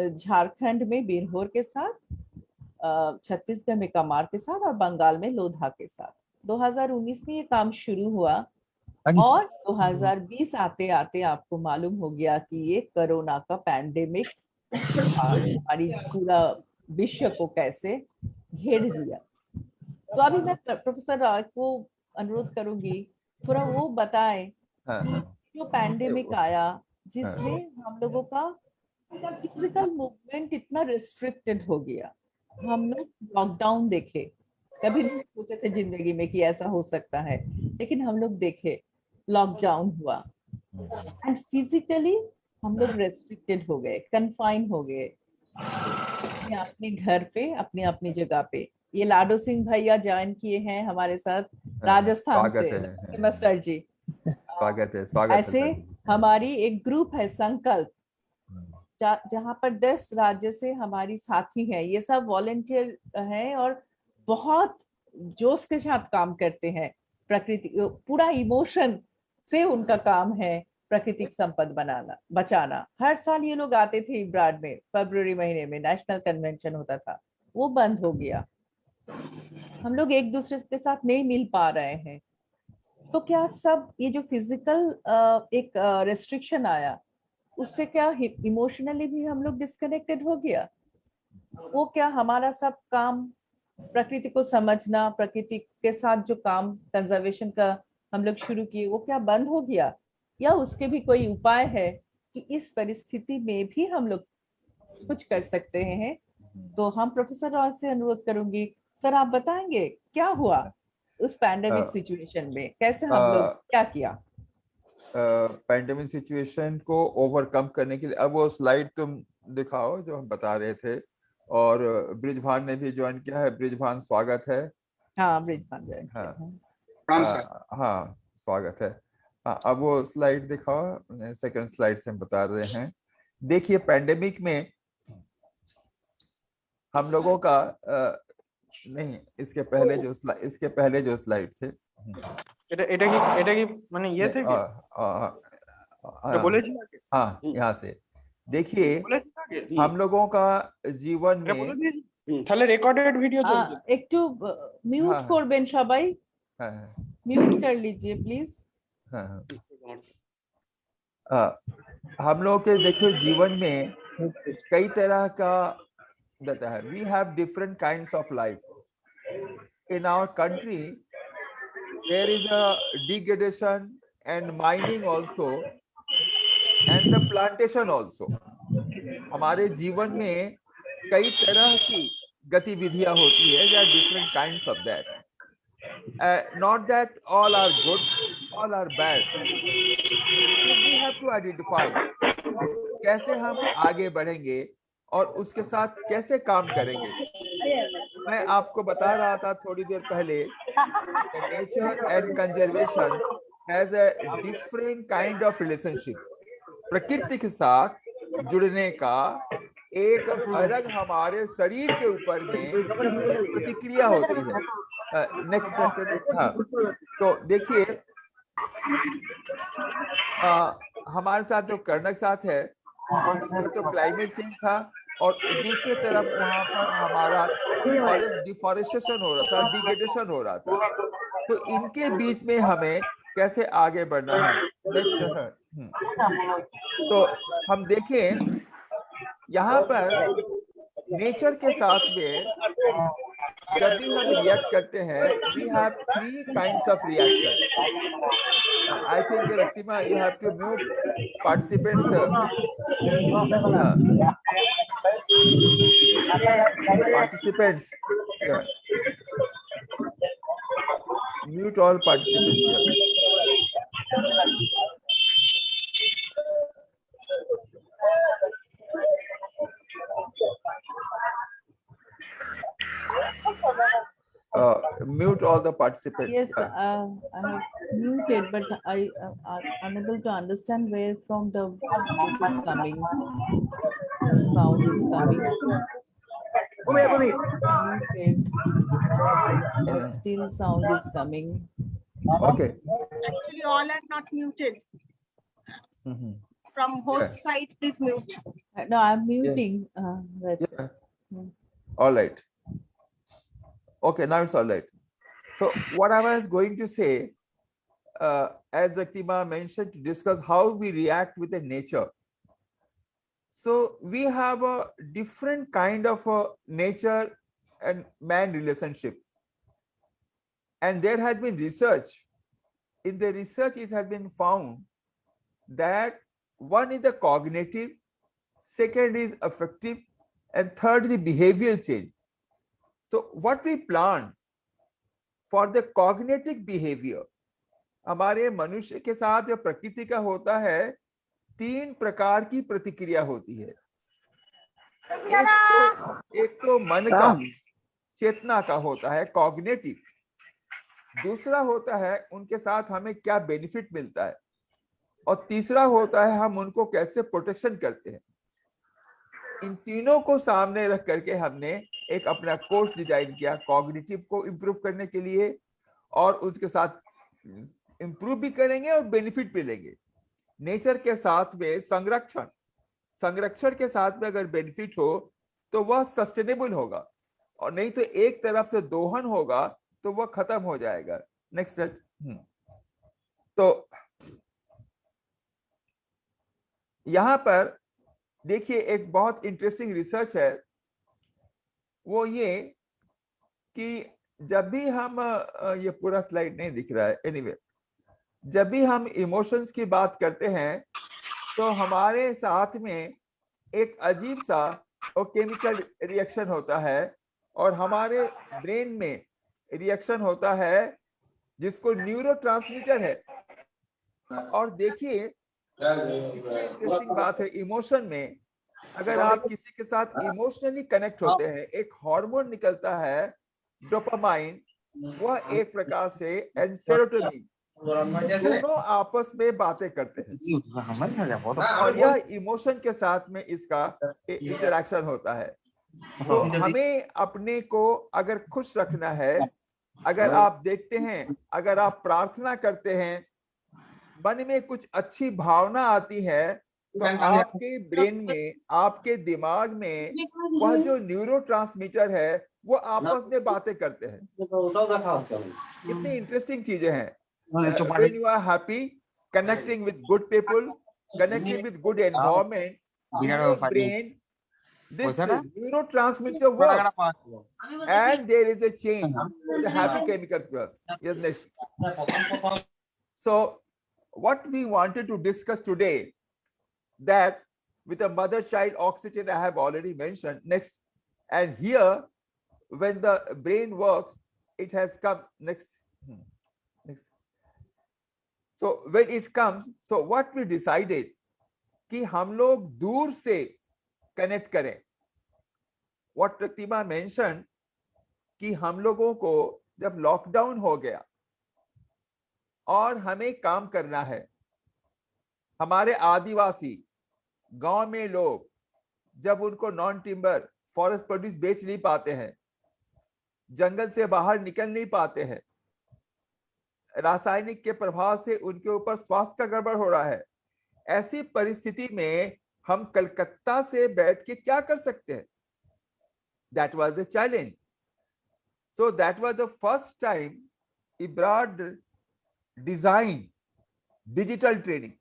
झारखंड में बीरहोर के साथ, छत्तीसगढ़ में कमार के साथ और बंगाल में लोधा के साथ 2019 में ये काम शुरू हुआ। और 2020 आते आते आपको मालूम हो गया कि ये कोरोना का पैंडेमिक हमारी पूरा विश्व को कैसे घेर दिया। तो अभी मैं प्रोफेसर राय को अनुरोध करूंगी थोड़ा वो बताएं जो पैंडेमिक आया जिसमें हम लोगों का फिजिकल मूवमेंट इतना रिस्ट्रिक्टेड हो गया। हम लोग लॉकडाउन देखे, कभी नहीं सोचे थे जिंदगी में कि ऐसा हो सकता है, लेकिन हम लोग देखे लॉकडाउन हुआ एंड फिजिकली हम लोग रेस्ट्रिक्टेड हो गए, कन्फाइन हो गए अपने घर पे, अपनी अपनी जगह पे। ये लाडो सिंह भैया ज्वाइन किए हैं हमारे साथ राजस्थान से, मास्टर जी स्वागत है। ऐसे हमारी एक ग्रुप है संकल्प, जहाँ पर 10 राज्य से हमारी साथी हैं, ये सब वॉलंटियर हैं और बहुत जोश के साथ काम करते हैं। प्रकृति, पूरा इमोशन से उनका काम है प्राकृतिक संपदा बनाना, बचाना। हर साल ये लोग आते थे इब्राड में, फरवरी महीने में नेशनल कन्वेंशन होता था, वो बंद हो गया। हम लोग एक दूसरे के साथ नहीं मिल पा रहे हैं। तो क्या सब ये जो फिजिकल एक रेस्ट्रिक्शन आया, उससे क्या इमोशनली भी हम लोग डिस्कनेक्टेड हो गया? वो क्या हमारा सब काम प्रकृति को समझना, प्रकृति के साथ जो काम कंजर्वेशन का हम लोग शुरू किए, वो क्या बंद हो गया? या उसके भी कोई उपाय है कि इस परिस्थिति में भी हम लोग कुछ कर सकते हैं? तो हम प्रोफेसर रॉय से अनुरोध करूंगी, सर आप बताएंगे क्या हुआ उस पैंडेमिक सिचुएशन में, कैसे हम लोग क्या किया? पैंडेमिक सिचुएशन को ओवरकम करने के लिए अब वो स्लाइड तुम दिखाओ जो हम बता रहे थे। और ब्रिजभान ने भी ज्वाइन किया है। ब्रिजभान स्वागत है। हाँ ब्रिजभान ज्वाइन किया। हाँ स्वागत है। अब वो स्लाइड दिखाओ, सेकंड स्लाइड से हम बता रहे हैं। देखिए पैंडेमिक में हम लोगों का नहीं, इसके पहले जो स्लाइड थे এটা কি মানে ইয়ে থেকে हाँ यहाँ से देखिए हम लोगों का जीवन में তাহলে রেকর্ডেড ভিডিও চলছে। একটু মিউট হ্যাঁ। করবেন সবাই, हाँ, हाँ, মিউট कर लीजिए प्लीज। हाँ, हाँ। हम लोग के देखो जीवन में कई तरह का रहता है। We have different kinds of life in our country. There is a degradation and mining also and the plantation also. हमारे जीवन में कई तरह की गतिविधियां होती है। There are different kinds of that. Not that all are good, all are bad. We have to identify कैसे हम आगे बढ़ेंगे और उसके साथ कैसे काम करेंगे। मैं आपको बता रहा था थोड़ी देर पहले, nature and conservation has a different kind of relationship. प्रकृति के साथ जुड़ने का एक अलग हमारे शरीर के ऊपर में प्रतिक्रिया होती है। नेक्स्ट हाँ, तो देखिए हमारे साथ जो कर्णक साथ है, तो क्लाइमेट चेंज था और दूसरी तरफ वहां पर हमारा फॉरेस्ट डिफॉरेस्टेशन हो रहा था, डिग्रेडेशन हो रहा था। तो इनके बीच में हमें कैसे आगे बढ़ना है। नेक्स्ट तो हम देखें यहाँ पर नेचर के साथ में जब भी हम रिएक्ट करते हैं, we have 3 kinds of reaction. I think Raktima, you have to mute participants. Participants. Yeah. Mute all participants. Yeah. Mute all the participants. Yes, I have muted, but I am unable to understand where from the this is coming. Sound is coming. Muted. But still sound is coming. Okay. Actually, all are not muted. From host side, please mute. No, I'm muting. That's Yeah. it. All right. Okay, now it's all right. So what I was going to say, as Raktima mentioned, to discuss how we react with the nature. So we have a different kind of a nature and man relationship. And there has been research. In the research, it has been found that one is the cognitive, second is affective, and third is the behavioral change. So what we plan for the cognitive behavior, हमारे मनुष्य के साथ जो प्रकृति का होता है, 3 प्रकार की प्रतिक्रिया होती है। एक तो मन का, चेतना का होता है कॉग्निटिव। दूसरा होता है उनके साथ हमें क्या बेनिफिट मिलता है, और तीसरा होता है हम उनको कैसे प्रोटेक्शन करते हैं। इन तीनों को सामने रख करके हमने एक अपना कोर्स डिजाइन किया कॉग्निटिव को इम्प्रूव करने के लिए, और उसके साथ इम्प्रूव भी करेंगे और बेनिफिट भी लेंगे। नेचर के साथ में संरक्षण के साथ में अगर बेनिफिट हो तो वह सस्टेनेबल होगा, और नहीं तो एक तरफ से दोहन होगा तो वह खत्म हो जाएगा। नेक्स्ट। तो यहां पर देखिए एक बहुत इंटरेस्टिंग रिसर्च है, वो ये कि जब भी हम ये पूरा स्लाइड नहीं दिख रहा है, एनीवे, जब भी हम इमोशंस की बात करते हैं तो हमारे साथ में एक अजीब सा और केमिकल रिएक्शन होता है, और हमारे ब्रेन में रिएक्शन होता है जिसको न्यूरोट्रांसमीटर है। और देखिए इंटरेस्टिंग बात है, इमोशन में अगर आप किसी के साथ इमोशनली कनेक्ट होते हैं, एक हार्मोन निकलता है डोपामाइन, वह एक प्रकार से, एंड सेरोटोनिन, दोनों आपस में बातें करते हैं, और यह इमोशन के साथ में इसका इंटरेक्शन होता है। तो हमें अपने को अगर खुश रखना है, अगर आप देखते हैं, अगर आप प्रार्थना करते हैं, मन में कुछ अच्छी भावना आती है, तो आपके ब्रेन में, आपके दिमाग में वह जो न्यूरोट्रांसमीटर है वो आपस में बातें करते हैं। कितनी इंटरेस्टिंग चीजें हैं। When you are happy, connecting with good people, connecting with good environment, in your brain, this neurotransmitter works, and there is a change, the happy chemical plus. Yes, next. So, what we wanted to discuss today, that with a mother-child oxygen, I have already mentioned. Next, and here, when the brain works, it has come next. Next. So when it comes, so what we decided कि हम लोग दूर से connect करें. What Pratima mentioned कि हम लोगों को जब लॉकडाउन हो गया और हमें काम करना है, हमारे आदिवासी गांव में लोग जब उनको नॉन टिम्बर फॉरेस्ट प्रोड्यूस बेच नहीं पाते हैं, जंगल से बाहर निकल नहीं पाते हैं, रासायनिक के प्रभाव से उनके ऊपर स्वास्थ्य का गड़बड़ हो रहा है, ऐसी परिस्थिति में हम कलकत्ता से बैठ के क्या कर सकते हैं? That was the challenge. So that was the first time IBRAD designed digital training.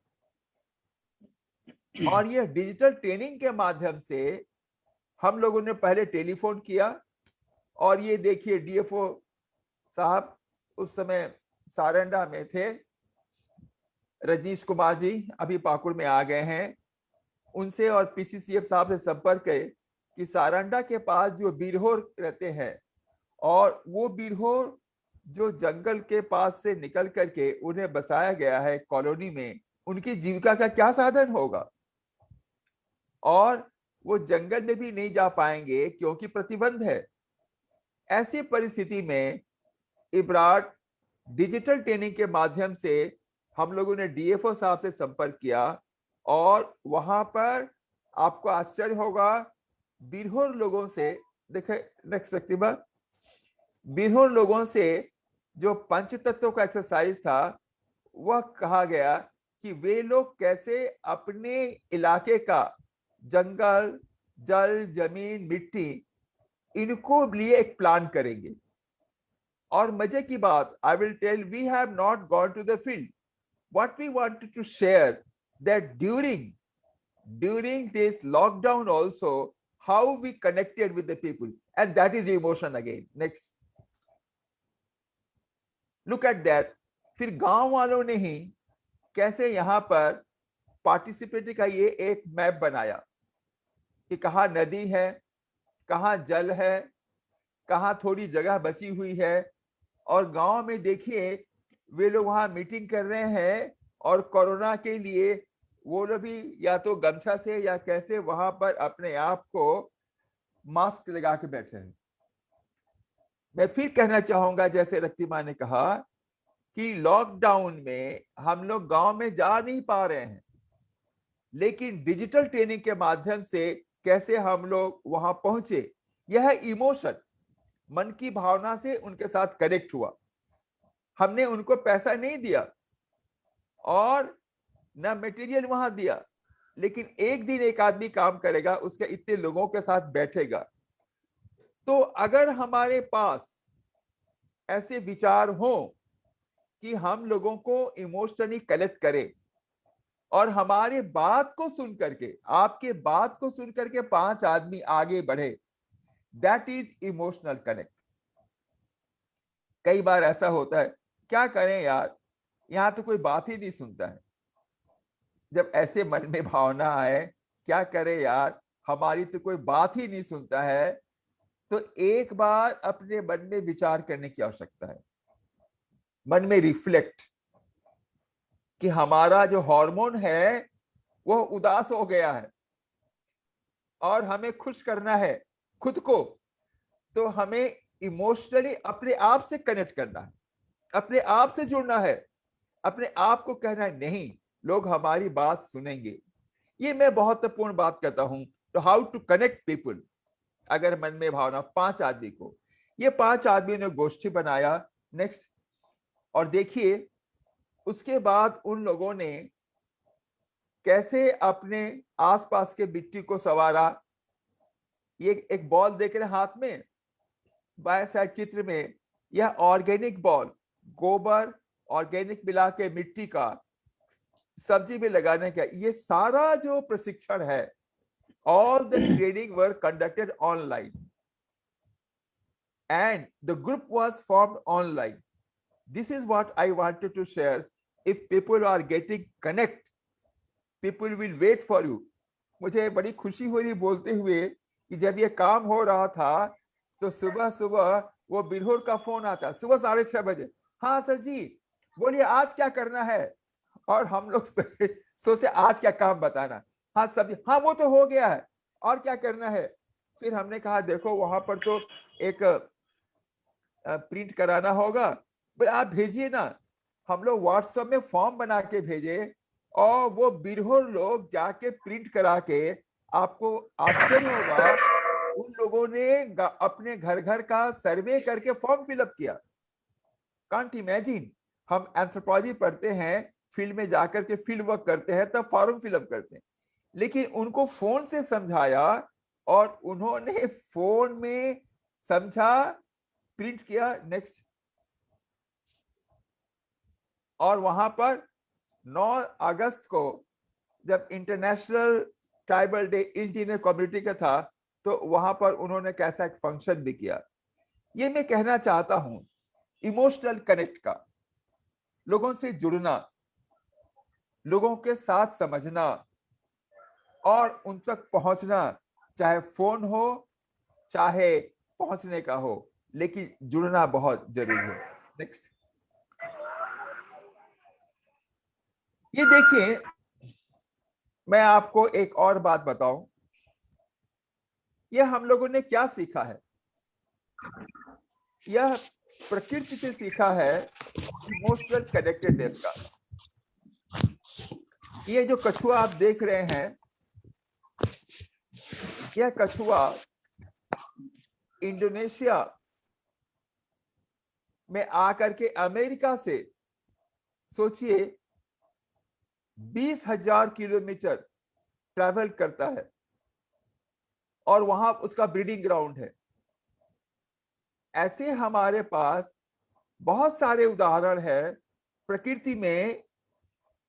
और ये डिजिटल ट्रेनिंग के माध्यम से हम लोगों ने पहले टेलीफोन किया, और ये देखिए डीएफओ साहब उस समय सारंडा में थे, रजनीश कुमार जी अभी पाकुड़ में आ गए हैं, उनसे और पीसीसीएफ साहब से संपर्क करें कि सारंडा के पास जो बिरहोर रहते हैं, और वो बिरहोर जो जंगल के पास से निकल करके उन्हें बसाया गया है कॉलोनी में, उनकी जीविका का क्या साधन होगा? और वो जंगल में भी नहीं जा पाएंगे क्योंकि प्रतिबंध है। ऐसी परिस्थिति में इब्राड डिजिटल ट्रेनिंग के माध्यम से हम लोगों ने डीएफओ साहब से संपर्क किया, और वहां पर आपको आश्चर्य होगा, बिरहोर लोगों से, देखे नेक्स्ट प्रतिभा, बिरहोर लोगों से जो पंच तत्वों का एक्सरसाइज था, वह कहा गया कि वे लोग कैसे अपने इलाके का जंगल, जल, जमीन, मिट्टी, इनको लिए एक प्लान करेंगे। और मजे की बात, I will tell, we have not gone to the field. What we wanted to share that during this lockdown also, how we connected with the people, and that is the emotion again. Next, look at that. फिर गांव वालों ने ही कैसे यहाँ पर participate का ये एक मैप बनाया कि कहाँ नदी है, कहाँ जल है, कहाँ थोड़ी जगह बची हुई है, और गांव में देखिए वे लोग वहां मीटिंग कर रहे हैं, और कोरोना के लिए वो लोग भी या तो गमछा से या कैसे वहां पर अपने आप को मास्क लगा के बैठे हैं। मैं फिर कहना चाहूंगा, जैसे रक्तिमा ने कहा कि लॉकडाउन में हम लोग गांव में जा नहीं पा रहे हैं, लेकिन डिजिटल ट्रेनिंग के माध्यम से कैसे हम लोग वहां पहुंचे, यह इमोशन, मन की भावना से उनके साथ कनेक्ट हुआ। हमने उनको पैसा नहीं दिया और ना मटेरियल वहां दिया, लेकिन एक दिन एक आदमी काम करेगा, उसके इतने लोगों के साथ बैठेगा। तो अगर हमारे पास ऐसे विचार हो कि हम लोगों को इमोशनली कनेक्ट करें, और हमारे बात को सुन करके, आपके बात को सुन करके 5 आदमी आगे बढ़े, दैट इज इमोशनल कनेक्ट। कई बार ऐसा होता है, क्या करें यार, यहां तो कोई बात ही नहीं सुनता है। जब ऐसे मन में भावना आए, क्या करें यार, हमारी तो कोई बात ही नहीं सुनता है, तो एक बार अपने मन में विचार करने की आवश्यकता है, मन में रिफ्लेक्ट कि हमारा जो हार्मोन है वो उदास हो गया है और हमें खुश करना है खुद को। तो हमें इमोशनली अपने आप से कनेक्ट करना है, अपने आप से जुड़ना है, अपने आप को कहना है नहीं, लोग हमारी बात सुनेंगे। ये मैं बहुत महत्वपूर्ण बात कहता हूं। तो हाउ टू कनेक्ट पीपल, अगर मन में भावना 5 आदमी को, ये 5 आदमी ने गोष्ठी बनाया। नेक्स्ट, और देखिए उसके बाद उन लोगों ने कैसे अपने आसपास के मिट्टी को संवारा। ये एक बॉल देख रहे हैं हाथ में, बाएं साइड चित्र में, यह ऑर्गेनिक बॉल, गोबर ऑर्गेनिक मिला के मिट्टी का सब्जी में लगाने का। ये सारा जो प्रशिक्षण है, all the training were conducted online and the group was formed online. This is what I wanted to share. If people are getting connect, people will wait for you. मुझे बड़ी खुशी हो रही बोलते हुए कि जब ये काम हो रहा था तो सुबह सुबह वो बिरहोर का फोन आता, सुबह 6:30 बजे, हाँ सर जी बोलिए आज क्या करना है। और हम लोग सोचते आज क्या काम बताना, हाँ सभी, हाँ वो तो हो गया है, और क्या करना है। फिर हमने कहा देखो वहां पर तो एक प्रिंट कराना होगा, बोले आप भेजिए ना। हम लोग व्हाट्सएप में फॉर्म बना के भेजे और वो बिरहोर लोग जाके प्रिंट करा के, आपको आश्चर्य होगा उन लोगों ने अपने घर घर का सर्वे करके फॉर्म फिलअप किया। कांट इमेजिन, हम एंथ्रोपोलॉजी पढ़ते हैं, फील्ड में जाकर के फील्ड वर्क करते हैं, तब फॉर्म फिलअप करते हैं, लेकिन उनको फोन से समझाया और उन्होंने फोन में समझा, प्रिंट किया, नेक्स्ट। और वहां पर 9 अगस्त को जब international tribal day Indian community का था, तो वहां पर उन्होंने कैसा एक फंक्शन भी किया। ये मैं कहना चाहता हूं, इमोशनल कनेक्ट का, लोगों से जुड़ना, लोगों के साथ समझना और उन तक पहुंचना, चाहे फोन हो चाहे पहुंचने का हो, लेकिन जुड़ना बहुत जरूरी है। नेक्स्ट। ये देखिए, मैं आपको एक और बात बताऊं, यह हम लोगों ने क्या सीखा है, यह प्रकृति से सीखा है इमोशनल कनेक्टेडनेस का। ये जो कछुआ आप देख रहे हैं, यह कछुआ इंडोनेशिया में आकर के अमेरिका से, सोचिए 20,000 किलोमीटर ट्रैवल करता है और वहां उसका ब्रीडिंग ग्राउंड है। ऐसे हमारे पास बहुत सारे उदाहरण है प्रकृति में,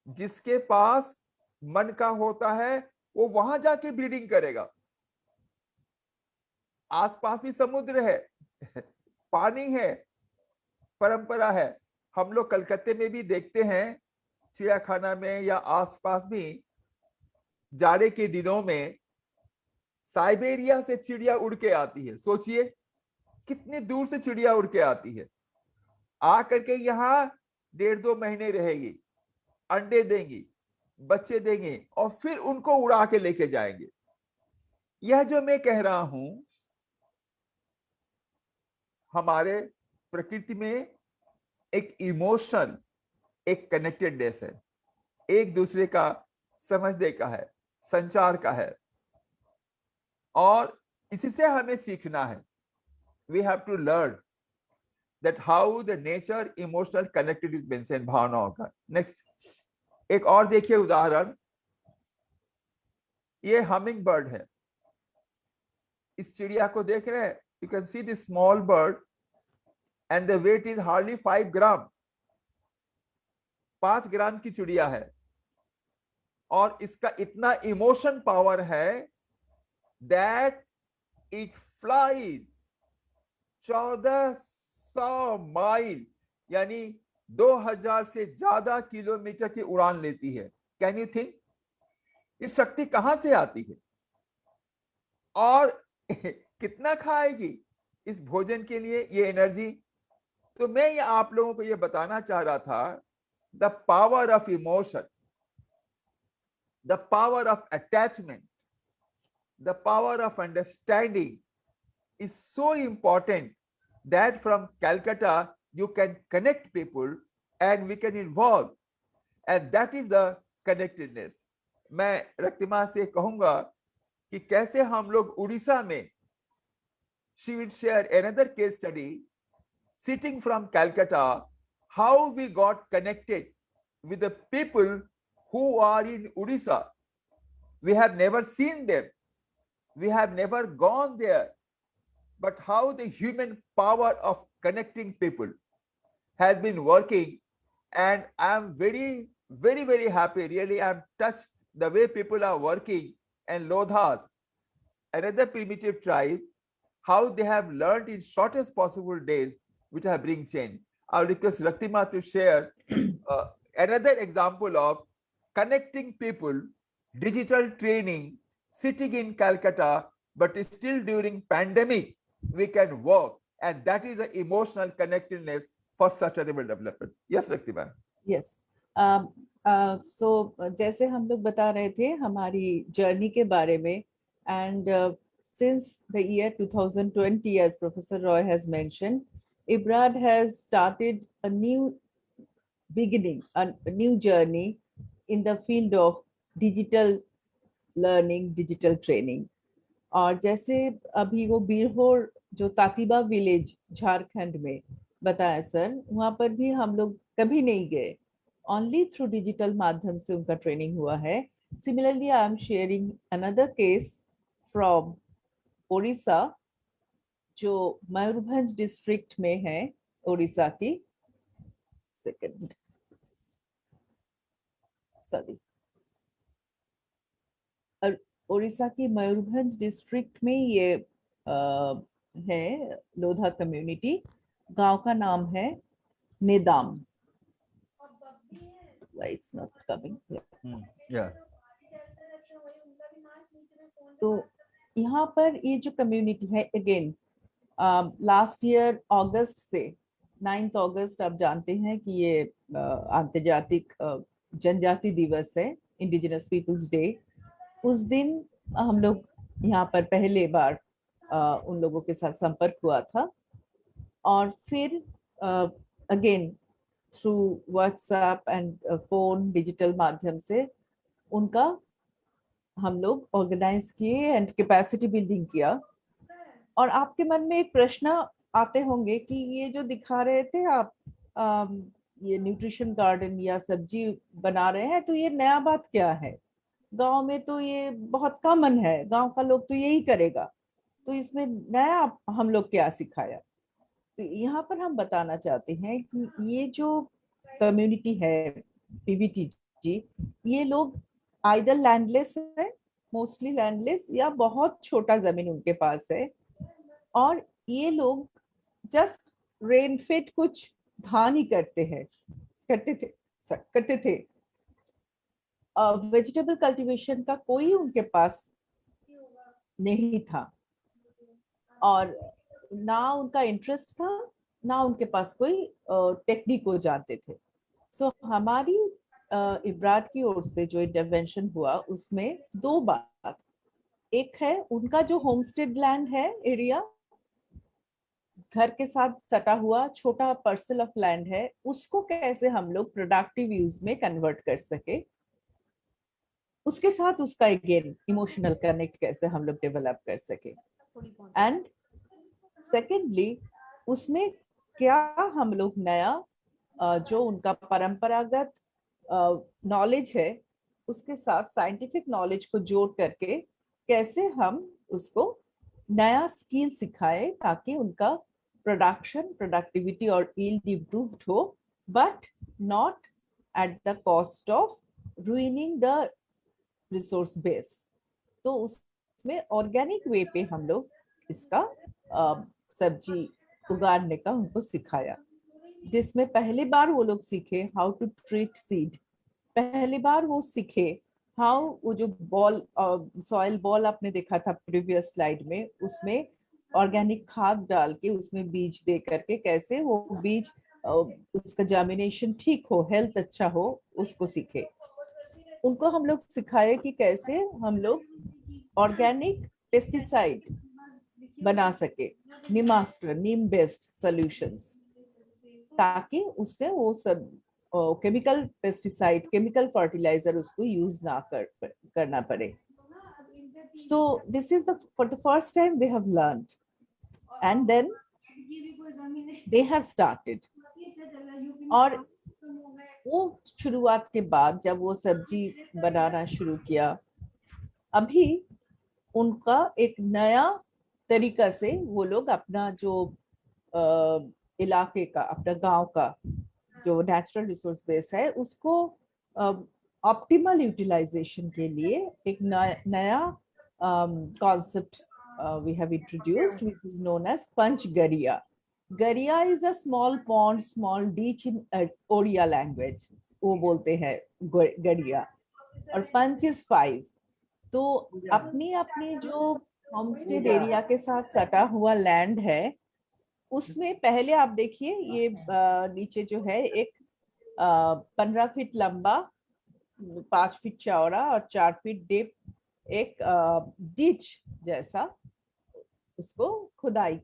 जिसके पास मन का होता है वो वहां जाके ब्रीडिंग करेगा। आसपास भी समुद्र है, पानी है, परंपरा है। हम लोग कलकत्ते में भी देखते हैं, चिड़ियाखाना में या आसपास भी, जाड़े के दिनों में साइबेरिया से चिड़िया उड़ के आती है। सोचिए कितने दूर से चिड़िया उड़ के आती है, आकर के यहाँ 1.5-2 महीने रहेगी, अंडे देंगी, बच्चे देंगे और फिर उनको उड़ा के लेके जाएंगे। यह जो मैं कह रहा हूं, हमारे प्रकृति में एक इमोशन, एक कनेक्टेडनेस है, एक दूसरे का समझने का है, संचार का है, और इसी से हमें सीखना है। We have to learn that how the nature emotional connected is mentioned भावनाओं का। नेक्स्ट, एक और देखिए उदाहरण, ये हमिंग बर्ड है। इस चिड़िया को देख रहे हैं, you can see this small bird and the weight is hardly 5 ग्राम, 5 ग्राम की चिड़िया है, और इसका इतना इमोशन पावर है that it flies 1400 माइल, यानी 2000 से ज्यादा किलोमीटर की उड़ान लेती है। कैन यू थिंक, इस शक्ति कहां से आती है, और कितना खाएगी इस भोजन के लिए ये एनर्जी। तो मैं ये आप लोगों को ये बताना चाह रहा था, the power of emotion, the power of attachment, the power of understanding is so important that from Calcutta you can connect people and we can involve, and that is the connectedness. मैं रक्तिमा से कहूंगा कि कैसे हम लोग उड़ीसा में, she will share another case study sitting from Calcutta, how we got connected with the people who are in Odisha. We have never seen them. We have never gone there. But how the human power of connecting people has been working. And I'm very, very, very happy. Really, I'm touched the way people are working. And Lodhas, another primitive tribe, how they have learned in shortest possible days, which have bring change. I'll request Raktima to share another example of connecting people, digital training, sitting in Calcutta, but still during pandemic, we can work. And that is the emotional connectedness for sustainable development. Yes, Raktima. Yes. So जैसे हम लोग बता रहे थे हमारी journey के बारे में, and since the year 2020, as Professor Roy has mentioned, IBRAD has started a new beginning, a new journey in the field of digital learning, digital training. और जैसे अभी वो बीरहोर जो तातीबा विलेज झारखंड में बताया सर, वहाँ पर भी हम लोग कभी नहीं गए, only through digital माध्यम से उनका ट्रेनिंग हुआ है. Similarly, I am sharing another case from Odisha, जो मयूरभंज डिस्ट्रिक्ट में है ओडिशा की. सेकंड, सॉरी, ओडिशा की मयूरभंज डिस्ट्रिक्ट में ये है लोधा कम्युनिटी. गांव का नाम है नेदाम. It's not coming here. Yeah. तो यहाँ पर ये जो कम्युनिटी है, अगेन लास्ट ईयर अगस्त से 9 अगस्त, आप जानते हैं कि ये अंतर्जातिक जनजाति दिवस है, इंडिजिनस पीपल्स डे. उस दिन हम लोग यहाँ पर पहले बार उन लोगों के साथ संपर्क हुआ था. और फिर again through WhatsApp and phone, digital माध्यम से उनका हम लोग ऑर्गेनाइज किए एंड कैपेसिटी बिल्डिंग किया. और आपके मन में एक प्रश्न आते होंगे कि ये जो दिखा रहे थे आप, ये न्यूट्रिशन गार्डन या सब्जी बना रहे हैं, तो ये नया बात क्या है? गांव में तो ये बहुत कॉमन है, गांव का लोग तो यही करेगा, तो इसमें नया हम लोग क्या सिखाया? तो यहाँ पर हम बताना चाहते हैं कि ये जो कम्युनिटी है पीवीटी जी, ये लोग आइदर लैंडलेस है, मोस्टली लैंडलेस, या बहुत छोटा जमीन उनके पास है. और ये लोग जस्ट रेनफेड कुछ धान ही करते थे. वेजिटेबल कल्टीवेशन का कोई उनके पास नहीं था, और ना उनका इंटरेस्ट था, ना उनके पास कोई टेक्निक को जानते थे. सो हमारी इब्राड की ओर से जो इंटरवेंशन हुआ उसमें दो बात. एक है उनका जो होमस्टेड लैंड है, एरिया घर के साथ सटा हुआ छोटा पार्सल ऑफ लैंड है, उसको कैसे हम लोग प्रोडक्टिव यूज में कन्वर्ट कर सके. उसके साथ उसका अगेन इमोशनल कनेक्ट कैसे हम लोग डेवलप कर सके. एंड सेकेंडली, उसमें क्या हम लोग नया जो उनका परंपरागत नॉलेज है उसके साथ साइंटिफिक नॉलेज को जोड़ करके कैसे हम उसको नया स्किल सिखाए, ताकि उनका प्रोडक्टिविटी और यील्ड इम्प्रूव्ड हो, but not at the cost of ruining the resource base. तो उसमें ऑर्गेनिक वे पे हम लोग इसका सब्जी उगाने का उनको सिखाया, जिसमें पहली बार वो लोग सीखे हाउ टू ट्रीट सीड. पहली बार वो सीखे हाउ, वो जो बॉल सॉइल बॉल आपने देखा था प्रीवियस स्लाइड में, उसमें ऑर्गेनिक खाद डाल के उसमें बीज दे करके कैसे वो बीज उसका जर्मिनेशन ठीक हो, हेल्थ अच्छा हो, उसको सीखे. उनको हम लोग सिखाए कि कैसे हम लोग ऑर्गेनिक पेस्टिसाइड बना सके, निमास्टर, नीम बेस्ड सॉल्यूशंस, ताकि उससे वो सब केमिकल पेस्टिसाइड, केमिकल फर्टिलाइजर उसको यूज ना करना पड़े. So this is for the first time they have learned, and then they have started. और वो शुरुआत के बाद जब वो सब्जी बनाना शुरू किया, अभी उनका एक नया तरीका से वो लोग अपना जो इलाके का, अपना गांव का जो नेचुरल रिसोर्स बेस है उसको ऑप्टिमल यूटिलाइजेशन के लिए एक नया concept we have introduced, which is known as Panchgariya. Gariya is a small pond, small ditch in Oriya language. वो बोलते हैं Gariya. और Panch is 5. तो अपनी अपनी जो होमस्टेड एरिया के साथ सटा हुआ लैंड है, उसमें पहले आप देखिए ये नीचे जो है एक 15 फीट लंबा, 5 फीट चौड़ा और 4 फीट डीप एक डिच जैसा उसको खुदाई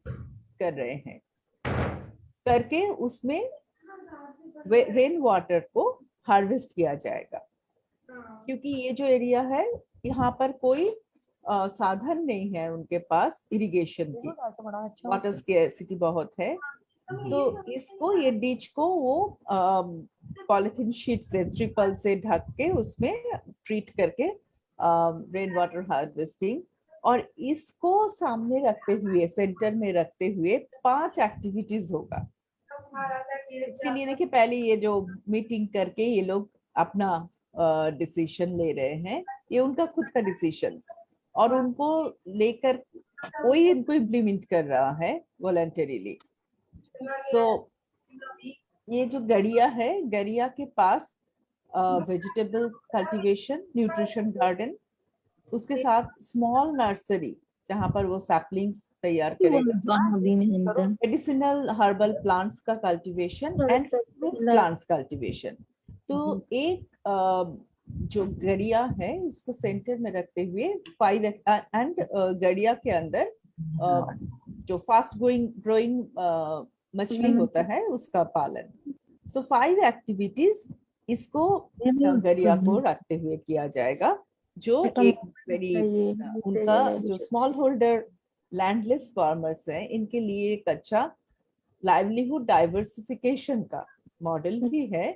कर रहे हैं, करके उसमें रेन वाटर को हार्वेस्ट किया जाएगा। क्योंकि ये जो एरिया है यहाँ पर कोई साधन नहीं है उनके पास इरिगेशन की, वाटर स्केर्सिटी बहुत है। तो इसको, ये डिच को वो पॉलिथीन शीट से, ट्रिपल से ढक के उसमें ट्रीट करके रेन वाटर हार्वेस्टिंग, और इसको सामने रखते हुए, सेंटर में रखते हुए 5 एक्टिविटीज होगा। इसके लिए देखिए पहले ये जो मीटिंग करके ये लोग अपना डिसीजन ले रहे हैं, ये उनका खुद का डिसीजन, और उनको लेकर कोई इनको इम्प्लीमेंट कर रहा है वॉलंटरीली। सो ये जो गड़िया है, गड़िया के पास वेजिटेबल कल्टीवेशन, न्यूट्रिशन गार्डन, उसके साथ स्मॉल नर्सरी जहां पर वो सैपलिंग्स तैयार करेगा, मेडिसिनल हर्बल प्लांट्स का cultivation and fruit plants cultivation. तो एक जो गड़िया है इसको सेंटर में रखते हुए 5 एंड गड़िया के अंदर जो फास्ट ग्रोइंग मछली होता है उसका पालन। सो 5 एक्टिविटीज इसको गड़िया को रखते हुए किया जाएगा, जो एक वेरी उनका जो स्मॉल होल्डर लैंडलेस फार्मर्स है इनके लिए एक अच्छा लाइवलीहुड डाइवर्सिफिकेशन का मॉडल भी है,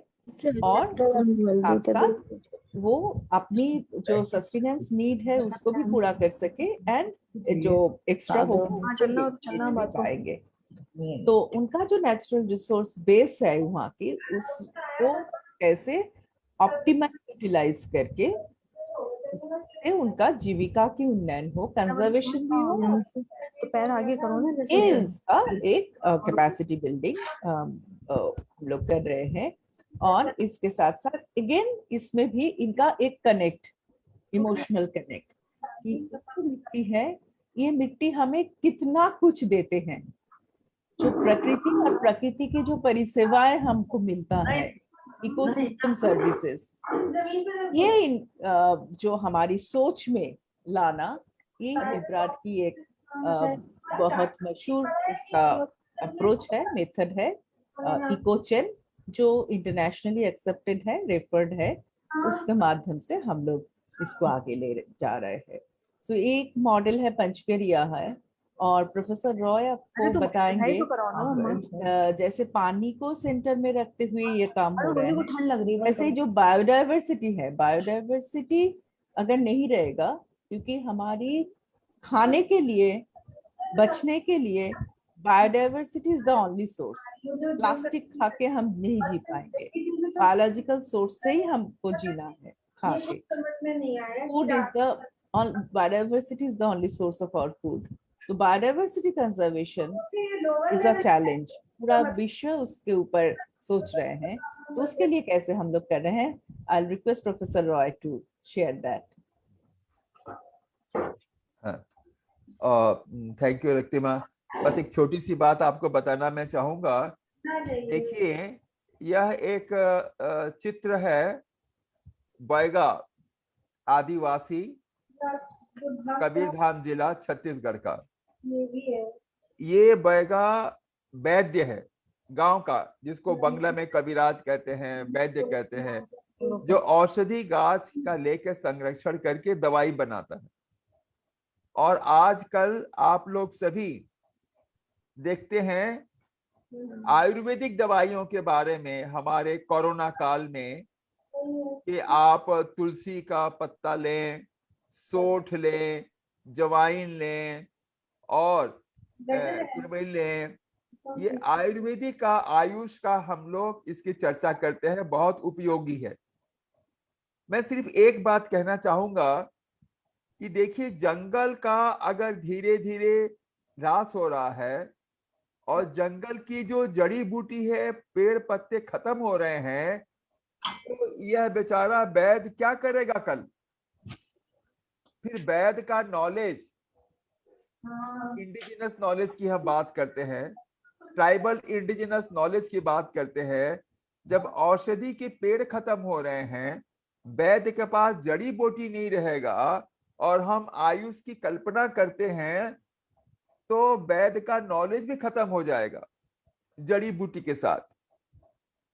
और साथ साथ वो अपनी जो सस्टेनेंस नीड है उसको भी पूरा कर सके, एंड जो एक्स्ट्रा होगा पाएंगे। तो उनका जो नेचुरल रिसोर्स बेस है वहाँ की, उसको कैसे ऑप्टिमल यूटिलाइज करके उनका जीविका की उन्नयन हो, कंजर्वेशन भी हो, तो पैर आगे करो ना, ये इसका एक कैपेसिटी बिल्डिंग हम लोग कर रहे हैं। और इसके साथ साथ अगेन इसमें भी इनका एक कनेक्ट, इमोशनल कनेक्ट, मिट्टी है, ये मिट्टी हमें कितना कुछ देते हैं, जो प्रकृति और प्रकृति की जो परिसेवाएं हमको मिलता है, इकोसिस्टम सर्विसेज, ये जो हमारी सोच में लाना, ये इब्राड की एक बहुत मशहूर इसका अप्रोच है, मेथड है, इकोचेन, जो इंटरनेशनली एक्सेप्टेड है, रेफर्ड है, उसके माध्यम से हम लोग इसको आगे ले जा रहे हैं। सो एक मॉडल है पंचगरिया है, और प्रोफेसर रॉय आपको बताएंगे जैसे पानी को सेंटर में रखते हुए ये काम हो रहा है, वैसे जो बायोडाइवर्सिटी है, बायोडाइवर्सिटी अगर नहीं रहेगा, क्योंकि हमारी खाने के लिए, बचने के लिए biodiversity is the only source. Plastic खा के हम नहीं जी पाएंगे, बायोलॉजिकल सोर्स से ही हमको जीना है खा के। Food is the, biodiversity is the only source of our food. तो biodiversity conservation is a challenge, पूरा विश्व उसके ऊपर सोच रहे हैं, तो उसके लिए कैसे हम लोग कर रहे हैं। I request professor Roy to share that. Thank you Raktima. बस एक छोटी सी बात आपको बताना मैं चाहूंगा। देखिए, यह एक चित्र है बैगा, आदिवासी, कबीरधाम जिला, छत्तीसगढ़ का। ये बैगा वैद्य है गांव का, जिसको बंगला में कबीराज कहते हैं, वैद्य कहते हैं, जो औषधि गाछ का लेकर संरक्षण करके दवाई बनाता है। और आजकल आप लोग सभी देखते हैं आयुर्वेदिक दवाइयों के बारे में हमारे कोरोना काल में कि आप तुलसी का पत्ता लें, सोंठ लें, जवाइन लें और कुलबेल लें, ये आयुर्वेदिक का, आयुष का हम लोग इसकी चर्चा करते हैं, बहुत उपयोगी है। मैं सिर्फ एक बात कहना चाहूंगा कि देखिए, जंगल का अगर धीरे धीरे ह्रास हो रहा है और जंगल की जो जड़ी बूटी है, पेड़ पत्ते खत्म हो रहे हैं, तो यह बेचारा वैद्य क्या करेगा कल? फिर वैद्य का नॉलेज, इंडिजिनस नॉलेज की हम बात करते हैं, ट्राइबल इंडिजिनस नॉलेज की बात करते हैं। जब औषधि के पेड़ खत्म हो रहे हैं, वैद्य के पास जड़ी बूटी नहीं रहेगा और हम आयुष की कल्पना करते हैं, तो वैद्य का नॉलेज भी खत्म हो जाएगा जड़ी बूटी के साथ।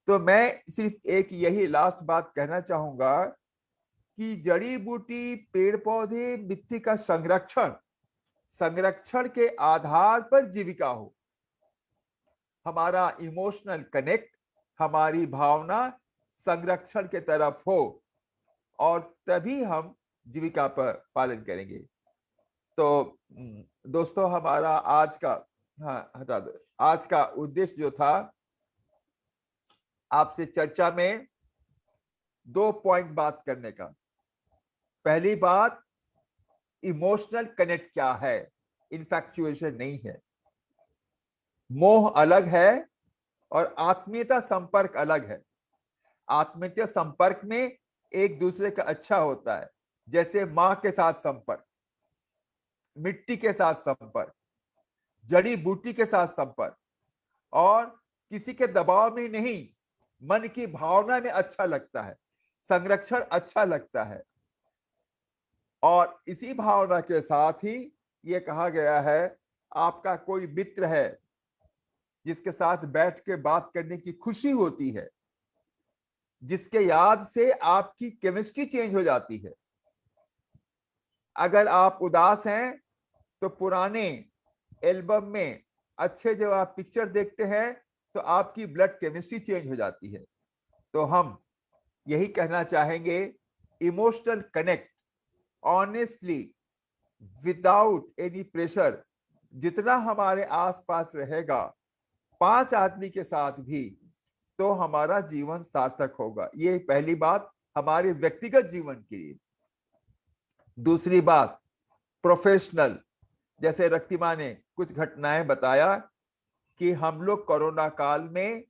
तो मैं सिर्फ एक यही लास्ट बात कहना चाहूंगा कि जड़ी बूटी, पेड़ पौधे, मिट्टी का संरक्षण के आधार पर जीविका हो। हमारा इमोशनल कनेक्ट, हमारी भावना संरक्षण के तरफ हो और तभी हम जीविका पर पालन करेंगे। तो दोस्तों, हमारा आज का, हाँ हटा दो, आज का उद्देश्य जो था, आपसे चर्चा में 2 पॉइंट बात करने का। पहली बात, इमोशनल कनेक्ट क्या है, इन्फैक्चुएशन नहीं है। मोह अलग है और आत्मीयता संपर्क अलग है। आत्मीयता संपर्क में एक दूसरे का अच्छा होता है, जैसे मां के साथ संपर्क, मिट्टी के साथ संपर्क, जड़ी बूटी के साथ संपर्क, और किसी के दबाव में नहीं, मन की भावना में अच्छा लगता है, संरक्षण अच्छा लगता है। और इसी भावना के साथ ही ये कहा गया है, आपका कोई मित्र है जिसके साथ बैठ के बात करने की खुशी होती है, जिसके याद से आपकी केमिस्ट्री चेंज हो जाती है। अगर आप उदास हैं तो पुराने एल्बम में अच्छे जब आप पिक्चर देखते हैं तो आपकी ब्लड केमिस्ट्री चेंज हो जाती है। तो हम यही कहना चाहेंगे, emotional connect honestly, without any pressure, जितना हमारे आसपास रहेगा 5 आदमी के साथ भी, तो हमारा जीवन सार्थक होगा। ये पहली बात हमारे व्यक्तिगत जीवन के लिए। दूसरी बात, प्रोफेशनल, जैसे रक्तिमा ने कुछ घटनाएं बताया कि हम लोग कोरोना काल में,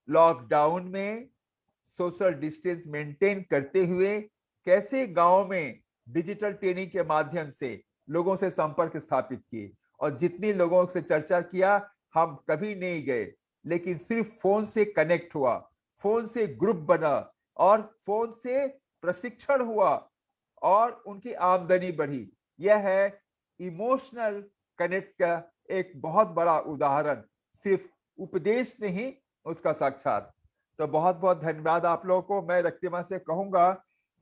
लॉकडाउन में सोशल डिस्टेंस मेंटेन करते हुए कैसे गांव में डिजिटल ट्रेनिंग के माध्यम से लोगों से संपर्क स्थापित किए। और जितनी लोगों से चर्चा किया, हम कभी नहीं गए, लेकिन सिर्फ फोन से कनेक्ट हुआ, फोन से ग्रुप बना और फोन से प्रशिक्षण हुआ और उनकी आमदनी बढ़ी। यह है इमोशनल कनेक्ट का एक बहुत बड़ा उदाहरण, सिर्फ उपदेश नहीं, उसका साक्षात। तो बहुत बहुत धन्यवाद आप लोगों को। मैं रक्तिमा से कहूंगा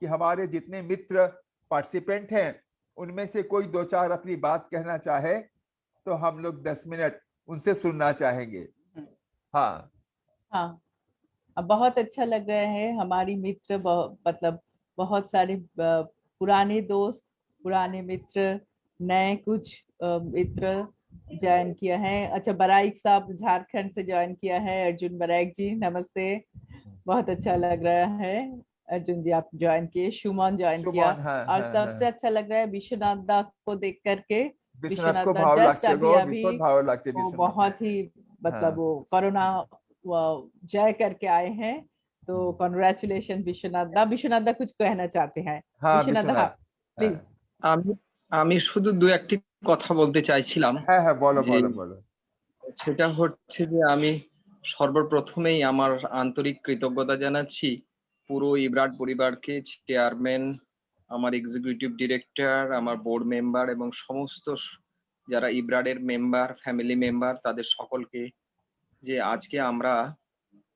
कि हमारे जितने मित्र पार्टिसिपेंट हैं, उनमें से कोई 2-4 अपनी बात कहना चाहे तो हम लोग 10 मिनट उनसे सुनना चाहेंगे। हाँ हाँ, अब बहुत अच्छा लग रहा है। हमारी मित्र मतलब बहुत सारे पुराने दोस्त, पुराने मित्र, नए कुछ मित्र ज्वाइन किया है। अच्छा, बराइक साहब झारखंड से ज्वाइन किया है। अर्जुन बराइक जी, नमस्ते, बहुत अच्छा लग रहा है। अर्जुन जी आप ज्वाइन किए, सुमन ज्वाइन किया। हाँ, और हाँ, सबसे अच्छा लग रहा है विश्वनाथ दा को देख करके। विश्वनाथ को दा भाव जस्ट लागते गो, अभी विश्वनाथ भाव लागते वो विश्वनाथ। बहुत ही मतलब वो कोरोना जय करके आए हैं। तो कॉन्ग्रेचुलेशन विश्वनाथ दा। विश्वनाथ दा कुछ कहना चाहते हैं? हाँ, विश्वनाथ दा प्लीज। আমি শুধু 2-1টি কথা বলতে চাইছিলাম। হ্যাঁ হ্যাঁ, বলো যে বলো বলো। সেটা হচ্ছে যে আমি সর্বপ্রথমেই আমার আন্তরিক কৃতজ্ঞতা জানাচ্ছি পুরো ইব্রাড পরিবারকে, চেয়ারম্যান, আমার এক্সিকিউটিভ ডিরেক্টর, আমার বোর্ড মেম্বার এবং সমস্ত যারা ইব্রাডের মেম্বার, ফ্যামিলি মেম্বার, তাদের সকলকে, যে আজকে আমরা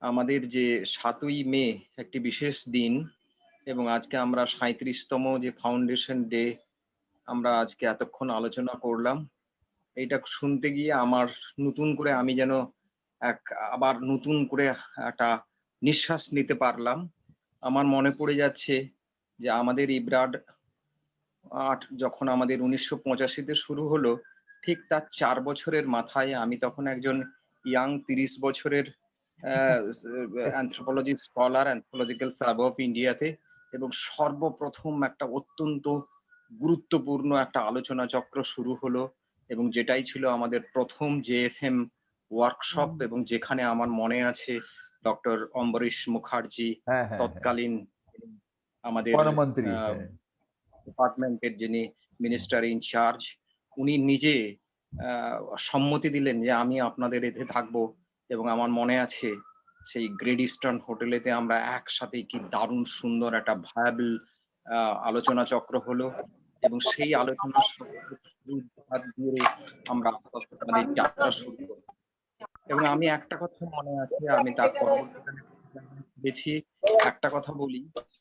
আমাদের যে 7ই মে একটি বিশেষ দিন এবং আজকে আমরা 37তম যে ফাউন্ডেশন ডে আমরা আজকে এতক্ষণ আলোচনা করলাম, এইটা শুনতে গিয়ে আমার নতুন করে আমি যেন আবার নতুন করে একটা নিঃশ্বাস নিতে পারলাম। আমার মনে পড়ে যাচ্ছে যে আমাদের ইব্রাড যখন আমাদের 1985-তে শুরু হলো, ঠিক তার 4 বছরের মাথায় আমি তখন একজন ইয়াং 30 বছরের anthropology scholar, anthropological survey of ইন্ডিয়াতে, এবং সর্বপ্রথম একটা অত্যন্ত গুরুত্বপূর্ণ একটা আলোচনা চক্র শুরু হলো, এবং যেটাই ছিল আমাদের প্রথম জেএফএম ওয়ার্কশপ, এবং যেখানে আমার মনে আছে ডক্টর অম্বরীশ মুখার্জি তৎকালীন আমাদের প্রধানমন্ত্রী, ডিপার্টমেন্টের যিনি মিনিস্টার ইনচার্জ, উনি নিজে সম্মতি দিলেন যে আমি আপনাদের এতে থাকবো। এবং আমার মনে আছে সেই গ্রেট ইস্টার্ন হোটেলেতে আমরা একসাথে কি দারুণ সুন্দর একটা ভায়াবল আলোচনা চক্র হলো, এবং সেই আলোচনা দিয়ে আমরা আস্তে আস্তে আমাদের যাত্রা শুরু করি। এবং আমি একটা কথা মনে আছে, আমি তার পরবর্তীকালে দেখছি, একটা কথা বলি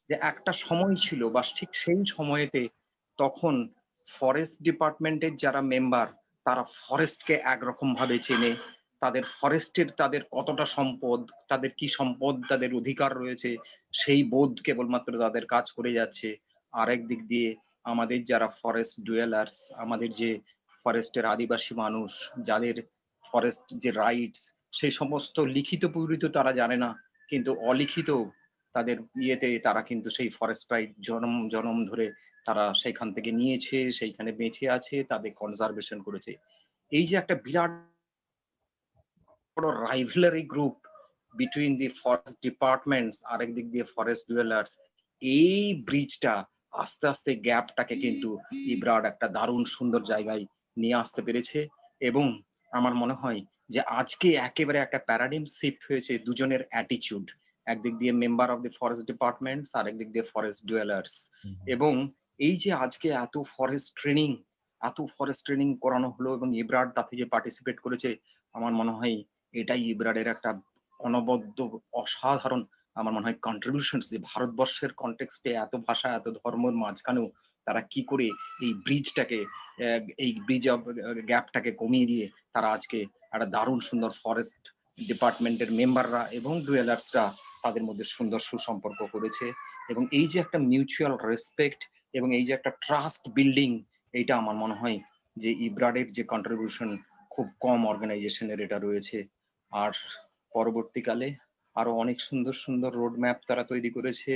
যে একটা সময় ছিল, বা ঠিক সেই সময়েতে তখন ফরেস্ট ডিপার্টমেন্টের যারা মেম্বার, তারা ফরেস্টকে একরকম ভাবে চেনে, তাদের ফরেস্টের তাদের কতটা সম্পদ, তাদের কি সম্পদ, তাদের অধিকার রয়েছে, সেই বোধ কেবলমাত্র তাদের কাজ করে যাচ্ছে। আরেক দিক দিয়ে আমাদের যারা ফরেস্ট ডুয়েলার্স, আমাদের যে ফরেস্টের আদিবাসী মানুষ, যাদের ফরেস্ট যে রাইটস, সেই সমস্ত লিখিত পরিহিত তারা জানে না, কিন্তু অলিখিত তাদের ইয়েতে তারা কিন্তু সেই ফরেস্ট রাইট জনম ধরে তারা সেইখান থেকে নিয়েছে, সেইখানে বেঁচে আছে, তাদের কনজারভেশন করেছে। এই যে একটা বিরাট বড় rivalry group between the forest departments, আরেক দিক দিয়ে ফরেস্ট ডুয়েলার্স, এই ব্রিজটা আস্তে আস্তে গ্যাপটাকে কিন্তু ইব্রাড একটা দারুণ সুন্দর জায়গায় নিয়ে আসতে পেরেছে। এবং আমার মনে হয় যে আজকে একেবারে একটা প্যারাডিম শিফট হয়েছে দুজনের অ্যাটিটিউড, একদিক দিয়ে member of the forest departments, আরেক দিক দিয়ে ফরেস্ট ডুয়েলার্স। এবং এই যে আজকে এত ফরেস্ট ট্রেনিং করানো হলো এবং ইব্রাড তাতে যে পার্টিসিপেট করেছে, আমার মনে হয় এটাই ইব্রাডের একটা অনবদ্য অসাধারণ আমার মনে হয় কন্ট্রিবিউশন, যে ভারতবর্ষের কনটেক্সটে এত ভাষা এত ধর্মের মাঝখানেও তারা কি করে এই ব্রিজটাকে, এই ব্রিজ অফ গ্যাপটাকে কমিয়ে দিয়ে তারা আজকে একটা দারুণ সুন্দর ফরেস্ট ডিপার্টমেন্টের মেম্বাররা এবং ডুয়েলার্সরা তাদের মধ্যে সুন্দর সুসম্পর্ক করেছে। এবং এই যে একটা মিউচুয়াল রেসপেক্ট এবং এই যে একটা ট্রাস্ট বিল্ডিং, এইটা আমার মনে হয় যে ইব্রাডের যে কন্ট্রিবিউশন খুব কম অর্গানাইজেশনের এটা রয়েছে। আর পরবর্তীকালে আরো অনেক সুন্দর সুন্দর রোড ম্যাপ তারা তৈরি করেছে,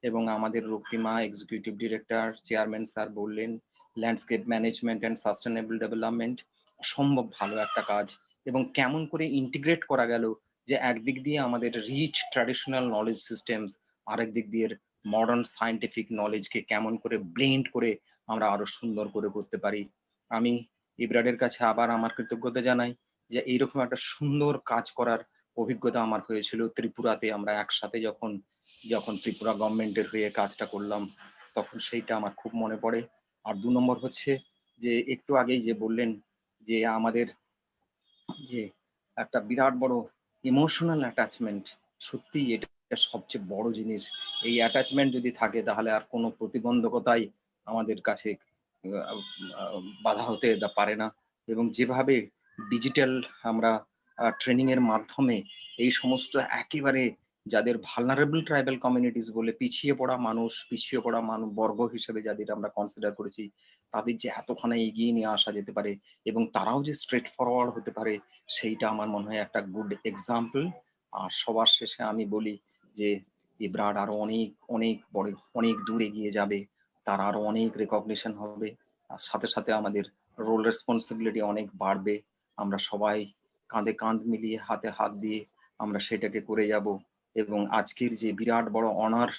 এবং আমাদের Raktima executive director chairman sir বললেন landscape management and sustainable development অসম্ভব ভালো একটা কাজ। এবং কেমন করে ইন্টিগ্রেট করা গেল যে একদিক দিয়ে আমাদের রিচ ট্র্যাডিশনাল নলেজ সিস্টেমস, আরেক দিক দিয়ে মডার্ন সায়েন্টিফিক নলেজকে কেমন করে ব্লেন্ড করে আমরা আরো সুন্দর করে করতে পারি। আমি ইব্রাডের কাছে আবার আমার কৃতজ্ঞতা জানাই যে এইরকম একটা সুন্দর কাজ করার অভিজ্ঞতা আমার হয়েছিল ত্রিপুরাতে। আমরা একসাথে যখন ত্রিপুরা গভর্নমেন্টের হয়ে কাজটা করলাম, তখন সেইটা আমার খুব মনে পড়ে। আর 2 নম্বর হচ্ছে যে একটু আগেই যে বললেন যে আমাদের যে একটা বিরাট বড় ইমোশনাল অ্যাটাচমেন্ট, সত্যি এটা সবচেয়ে বড় জিনিস। এই অ্যাটাচমেন্ট যদি থাকে তাহলে আর কোনো প্রতিবন্ধকতাই আমাদের কাছে বাধা হতে পারে না। এবং যেভাবে ডিজিটাল আমরা ট্রেনিং এর মাধ্যমে এই সমস্ত একেবারে যাদের ভালনারেবল ট্রাইবাল কমিউনিটিস বলে পিছিয়ে পড়া বর্গ হিসেবে যাদের আমরা কনসিডার করেছি, তাদের যে এতখানি এগিয়ে নিয়ে আসা যেতে পারে এবং তারাও যে স্ট্রেট ফরওয়ার্ড হতে পারে, সেইটা আমার মনে হয় একটা গুড এক্সাম্পল। আর সবার শেষে আমি বলি যে ইব্রাড আরো অনেক অনেক বড় অনেক দূর এগিয়ে যাবে, তার আরো অনেক রেকগনিশন হবে, আর সাথে সাথে আমাদের রোল রেসপন্সিবিলিটি অনেক বাড়বে। আমরা সবাই কাঁধে কাঁধ মিলিয়ে হাতে হাত দিয়ে আমরা সেটাকে করে যাব। এবং আজকের যে বিরাট বড় অনার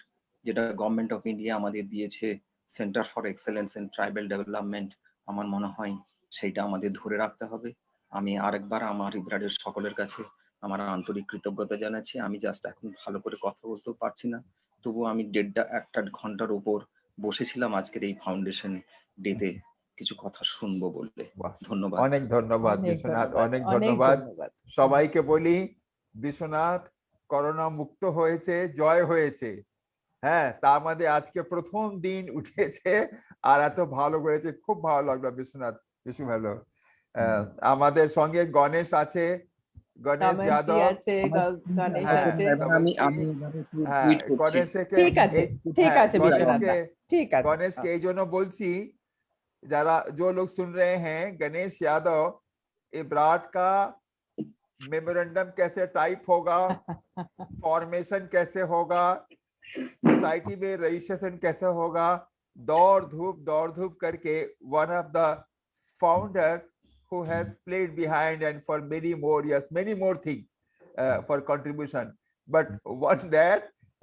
যেটা গভর্নমেন্ট অফ ইন্ডিয়া আমাদের দিয়েছে, centre for excellence in tribal development, আমার মনে হয় সেইটা আমাদের ধরে রাখতে হবে। আমি আরেকবার আমার ইব্রাডের সকলের কাছে আমার আন্তরিক কৃতজ্ঞতা জানাচ্ছি। আমি জাস্ট এখন ভালো করে কথা বলতেও পারছি না, তবু আমি 1.5 ঘন্টার উপর বসেছিলাম আজকের এই ফাউন্ডেশন ডেতে কিছু কথা শুনবো বললে। ধন্যবাদ। অনেক ধন্যবাদ বিশ্বনাথ, অনেক ধন্যবাদ। সবাইকে বলি বিশ্বনাথ করোনা মুক্ত হয়েছে, জয় হয়েছে। হ্যাঁ, তা আমাদের আজকে প্রথম দিন উঠেছে আর এত ভালো করেছে, খুব ভালো লাগলো বিশ্বনাথ, বেশি ভালো। আমাদের সঙ্গে গণেশ আছে, গণেশ comment যাদব আছে, গণেশ হ্যাঁ, আছে। আমি এভাবে হ্যাঁ, টুইট করছি। গণেশকে ঠিক আছে, ঠিক হ্যাঁ, আছে বিশ্বনাথ দা, ঠিক আছে। गणेश के এই জন্য বলছি যারা जो लोग सुन रहे हैं गणेश यादव इब्राट का मेमोरेंडम कैसे टाइप होगा, फॉर्मेशन कैसे होगा, सोसाइटी में रजिस्ट्रेशन कैसे होगा, दौड़ धूप करके one of the founder who has played behind and for many more years, many more things for contribution, but one that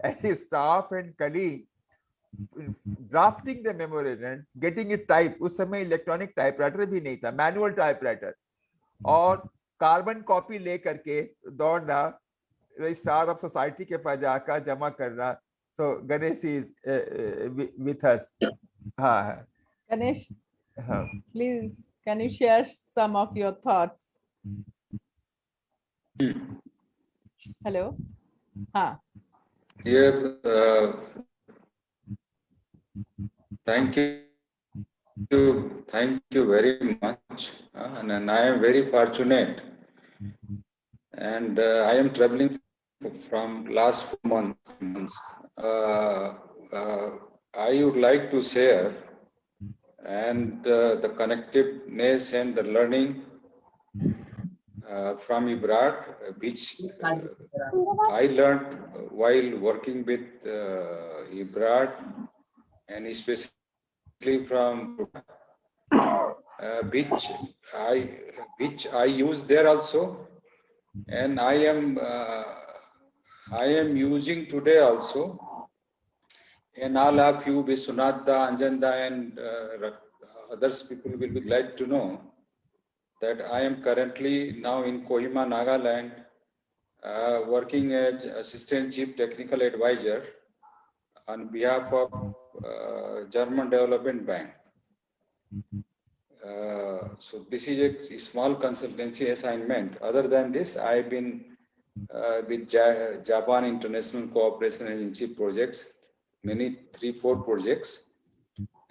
as his staff and colleague drafting the memorandum, getting it typed, उस समय electronic typewriter भी नहीं था, manual typewriter, और carbon copy ले करके दौड़ना, registrar of society के पास जाकर जमा करना. सो गणेश इज विथ अस. हाँ Ganesh, हाँ please, can you share some of your thoughts? Hello? हाँ. Yeah, thank you very much, and I am very fortunate, and I am traveling from last 4 months. I would like to share and the connectiveness and the learning from IBRAT, which I learned while working with IBRAT, and especially from which I use there also, and I am using today also. And all of you, Vishwanath, Anjanda, and others people will be glad to know that I am currently now in Kohima, Nagaland, working as Assistant Chief Technical Advisor on behalf of German Development Bank. So this is a small consultancy assignment. Other than this, I've been with Japan International Cooperation Agency projects, many 3-4 projects,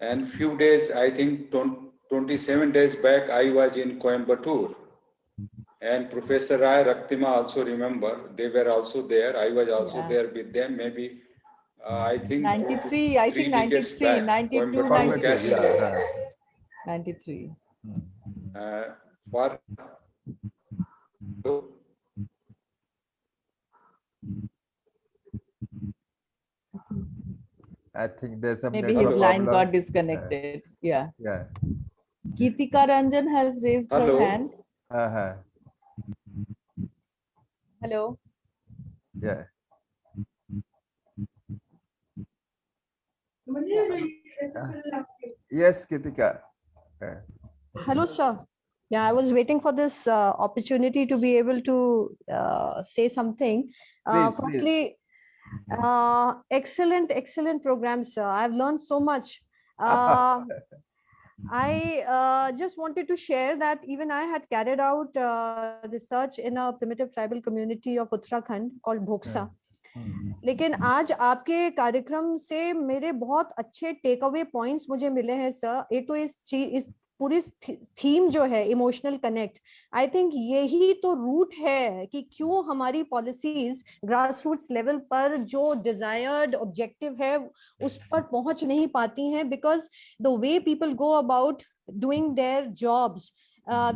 and few days, I think 27 days back, I was in Coimbatore, and Professor Rai Raktima also remember, they were also there. I was also there with them, maybe I think 93, I think 93, 92, 93. yeah. 93. For I think there's some Maybe network his line problem. got disconnected. Yeah. Yeah. Geetika Ranjan has raised Hello. her hand. Uh-huh. Hello. Yeah. Yes, Geetika. Hello, sir. Yeah, I was waiting for this opportunity to be able to say something. Please, Firstly, excellent program, sir. I've learned so much. I just wanted to share that even I had carried out research in a primitive tribal community of Uttarakhand called Bhoksa. लेकिन आज आपके कार्यक्रम से मेरे बहुत अच्छे take away points मुझे मिले हैं सर. एक तो इस पूरी थीम जो है इमोशनल कनेक्ट, आई थिंक यही तो रूट है कि क्यों हमारी पॉलिसीज ग्रास रूट्स लेवल पर जो डिजायर्ड ऑब्जेक्टिव है उस पर पहुंच नहीं पाती हैं, because the way people go about doing their jobs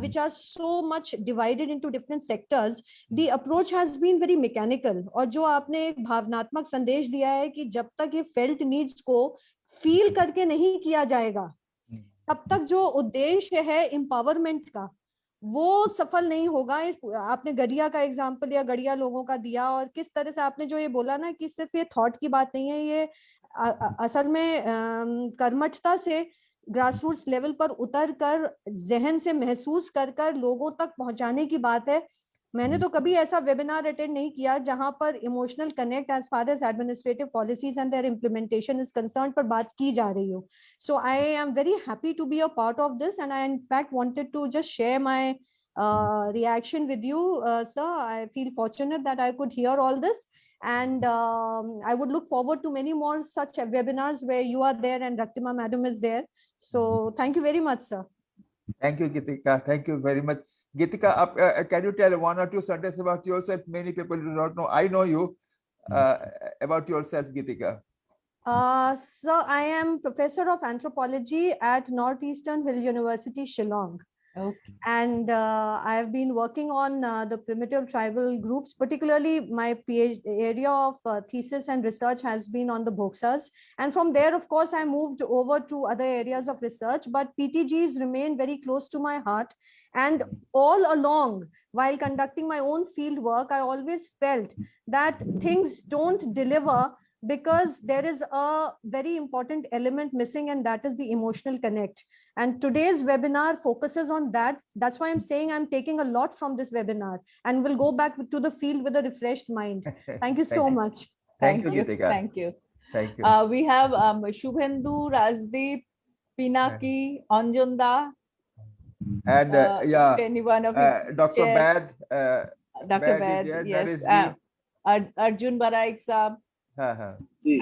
which are so much divided into different sectors, the approach has been very mechanical. और जो आपने एक भावनात्मक संदेश दिया है कि जब तक ये felt needs को feel करके नहीं किया जाएगा तब तक जो उद्देश्य है empowerment का वो सफल नहीं होगा. आपने गड़िया का एग्जाम्पल या गड़िया लोगों का दिया, और किस तरह से आपने जो ये बोला ना कि सिर्फ ये थॉट की बात नहीं है, ये असल में कर्मठता से ग्रास रूट्स लेवल पर उतर कर जहन से महसूस कर कर लोगों तक पहुंचाने की बात है. मैंने तो कभी ऐसा वेबिनार अटेंड नहीं किया जहां पर emotional connect as far as administrative policies and their implementation is concern पर बात की जा रही हो. So I am very happy to be a part of this, and I in fact wanted to just share my reaction with you, sir. I feel fortunate that I could hear all this, and I would look forward to many more such webinars where you are there and Raktima madam is there. So thank you very much, sir. Thank you, Geetika. Thank you very much. Geetika, can you tell 1 or 2 sentences about yourself? Many people do not know. I know you. About yourself, Geetika. So I am professor of anthropology at Northeastern Hill University, Shillong. Okay. And I have been working on the primitive tribal groups, particularly my PhD area of thesis and research has been on the Bhoksas. And from there, of course, I moved over to other areas of research, but PTGs remain very close to my heart. And all along, while conducting my own field work, I always felt that things don't deliver because there is a very important element missing, and that is the emotional connect. And today's webinar focuses on that. That's why I'm saying I'm taking a lot from this webinar and will go back to the field with a refreshed mind. Thank you so much. Thank you, Geetika. Thank you. Thank you. We have Shubhendu, Rajdeep, Pinaki, Anjanda. And yeah, anyone of Dr. share? Bad. Dr. Bad, Bad, yes. yes. Arjun Baraik Saab. Uh-huh.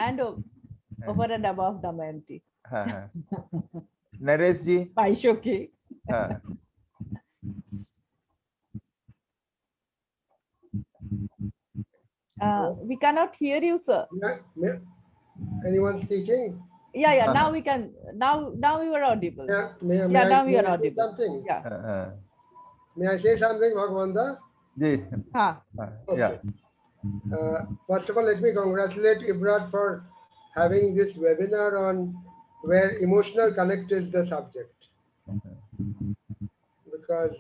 And over and above Damayanti. Naresh ji. Paishoki. We cannot hear you, sir. Anyone speaking? Yeah. Now we can. Now you are audible. Now we are audible. Something? Yeah. May I say something, Bhagwanda? Ji. Yeah. First of all, let me congratulate IBRAT for having this webinar on where emotional connect is the subject. Because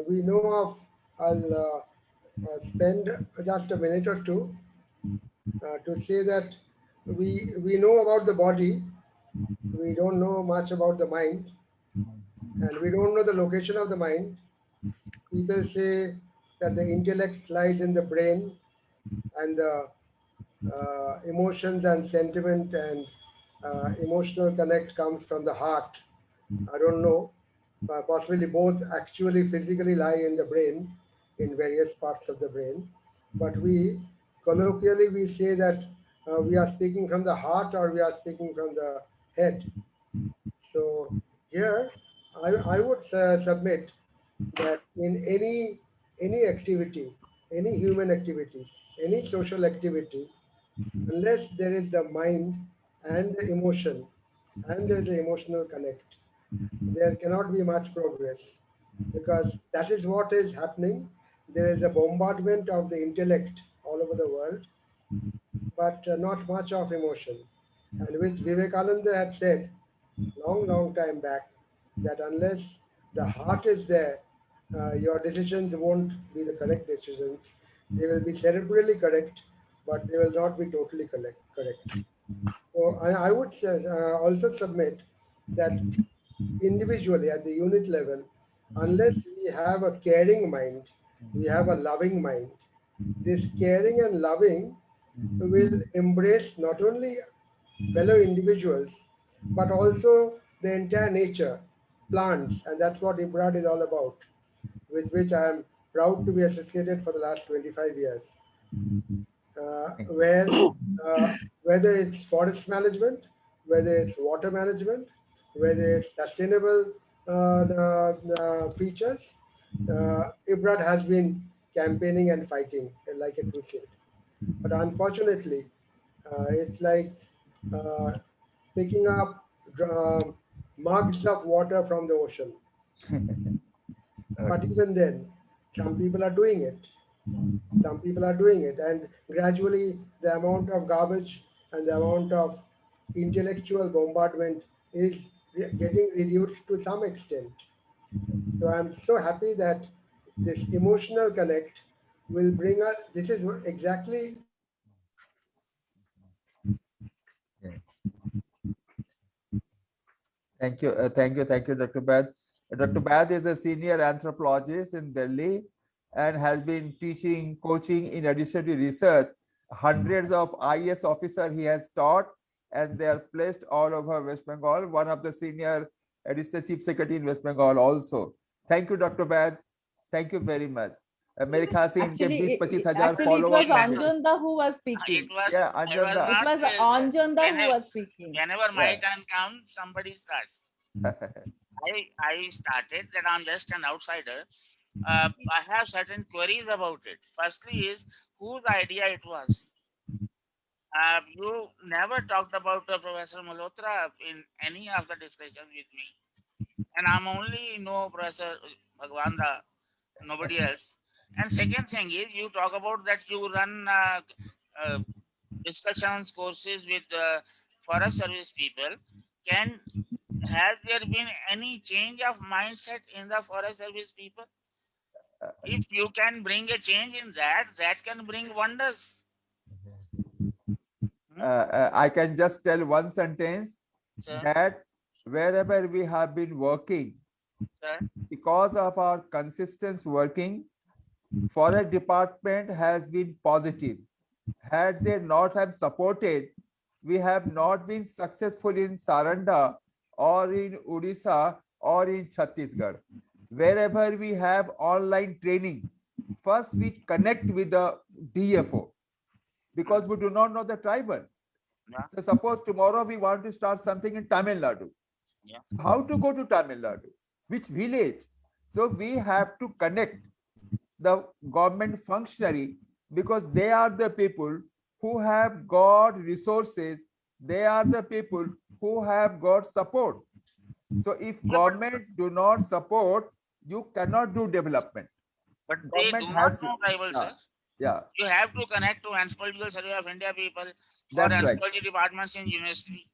we know of, I'll spend just a minute or two to say that we know about the body, we don't know much about the mind, and we don't know the location of the mind. People say that the intellect lies in the brain and the emotions and sentiment and emotional connect comes from the heart. I don't know, possibly both actually physically lie in the brain, in various parts of the brain. But we, colloquially, we say that we are speaking from the heart or we are speaking from the head. So here, I would submit that in any activity, any human activity, any social activity, unless there is the mind and the emotion and there is the emotional connect, there cannot be much progress, because that is what is happening. There is a bombardment of the intellect all over the world, but not much of emotion. And which Vivekananda had said long time back, that unless the heart is there, your decisions won't be the correct decisions. They will be cerebrally correct, but they will not be totally correct. So I would also submit that individually at the unit level, unless we have a caring mind, we have a loving mind, this caring and loving will embrace not only fellow individuals, but also the entire nature, plants, and that's what IBRAT is all about, with which I am proud to be associated for the last 25 years. Whether it's forest management, whether it's water management, whether it's sustainable features, IBRAT has been campaigning and fighting like a crusade. But unfortunately, it's like picking up mugs of water from the ocean. But even then, some people are doing it. Some people are doing it, and gradually the amount of garbage and the amount of intellectual bombardment is getting reduced to some extent. So I'm so happy that this emotional connect will bring us, this is exactly. Thank you, Dr. Bad. Dr. Bad is a senior anthropologist in Delhi and has been teaching, coaching in addition to research. Hundreds of IAS officers he has taught, and they are placed all over West Bengal. One of the senior additional chief secretary in West Bengal also. Thank you, Dr. Bad. Thank you very much. मेरे ख्याल से इनके 20-25,000 followers. It was Anjanda who was speaking. Yeah, Anjanda. It was Anjanda who was speaking. Whenever my turn comes, somebody starts. I started that I'm just an outsider. I have certain queries about it. Firstly is whose idea it was. You never talked about Professor Malhotra in any of the discussions with me, and I'm only know Professor Bhagwanda, nobody else. And second thing is you talk about that you run discussions courses with forest service people. Has there been any change of mindset in the forest service people? If you can bring a change in that, that can bring wonders. I can just tell one sentence, Sir? that wherever we have been working, Sir? because of our consistent working, forest department has been positive. Had they not have supported, we have not been successful in Saranda or in Odisha or in Chhattisgarh. Wherever we have online training, first we connect with the DFO, because we do not know the tribal. Yeah. So suppose tomorrow we want to start something in Tamil Nadu. Yeah. How to go to Tamil Nadu? Which village? So we have to connect the government functionary, because they are the people who have got resources. They are the people who have got support. So if government do not support, you cannot do development. But they do not know tribal, sir. Yeah. You have to connect to Anthropological Survey of India people, or That's right. anthropology departments in university.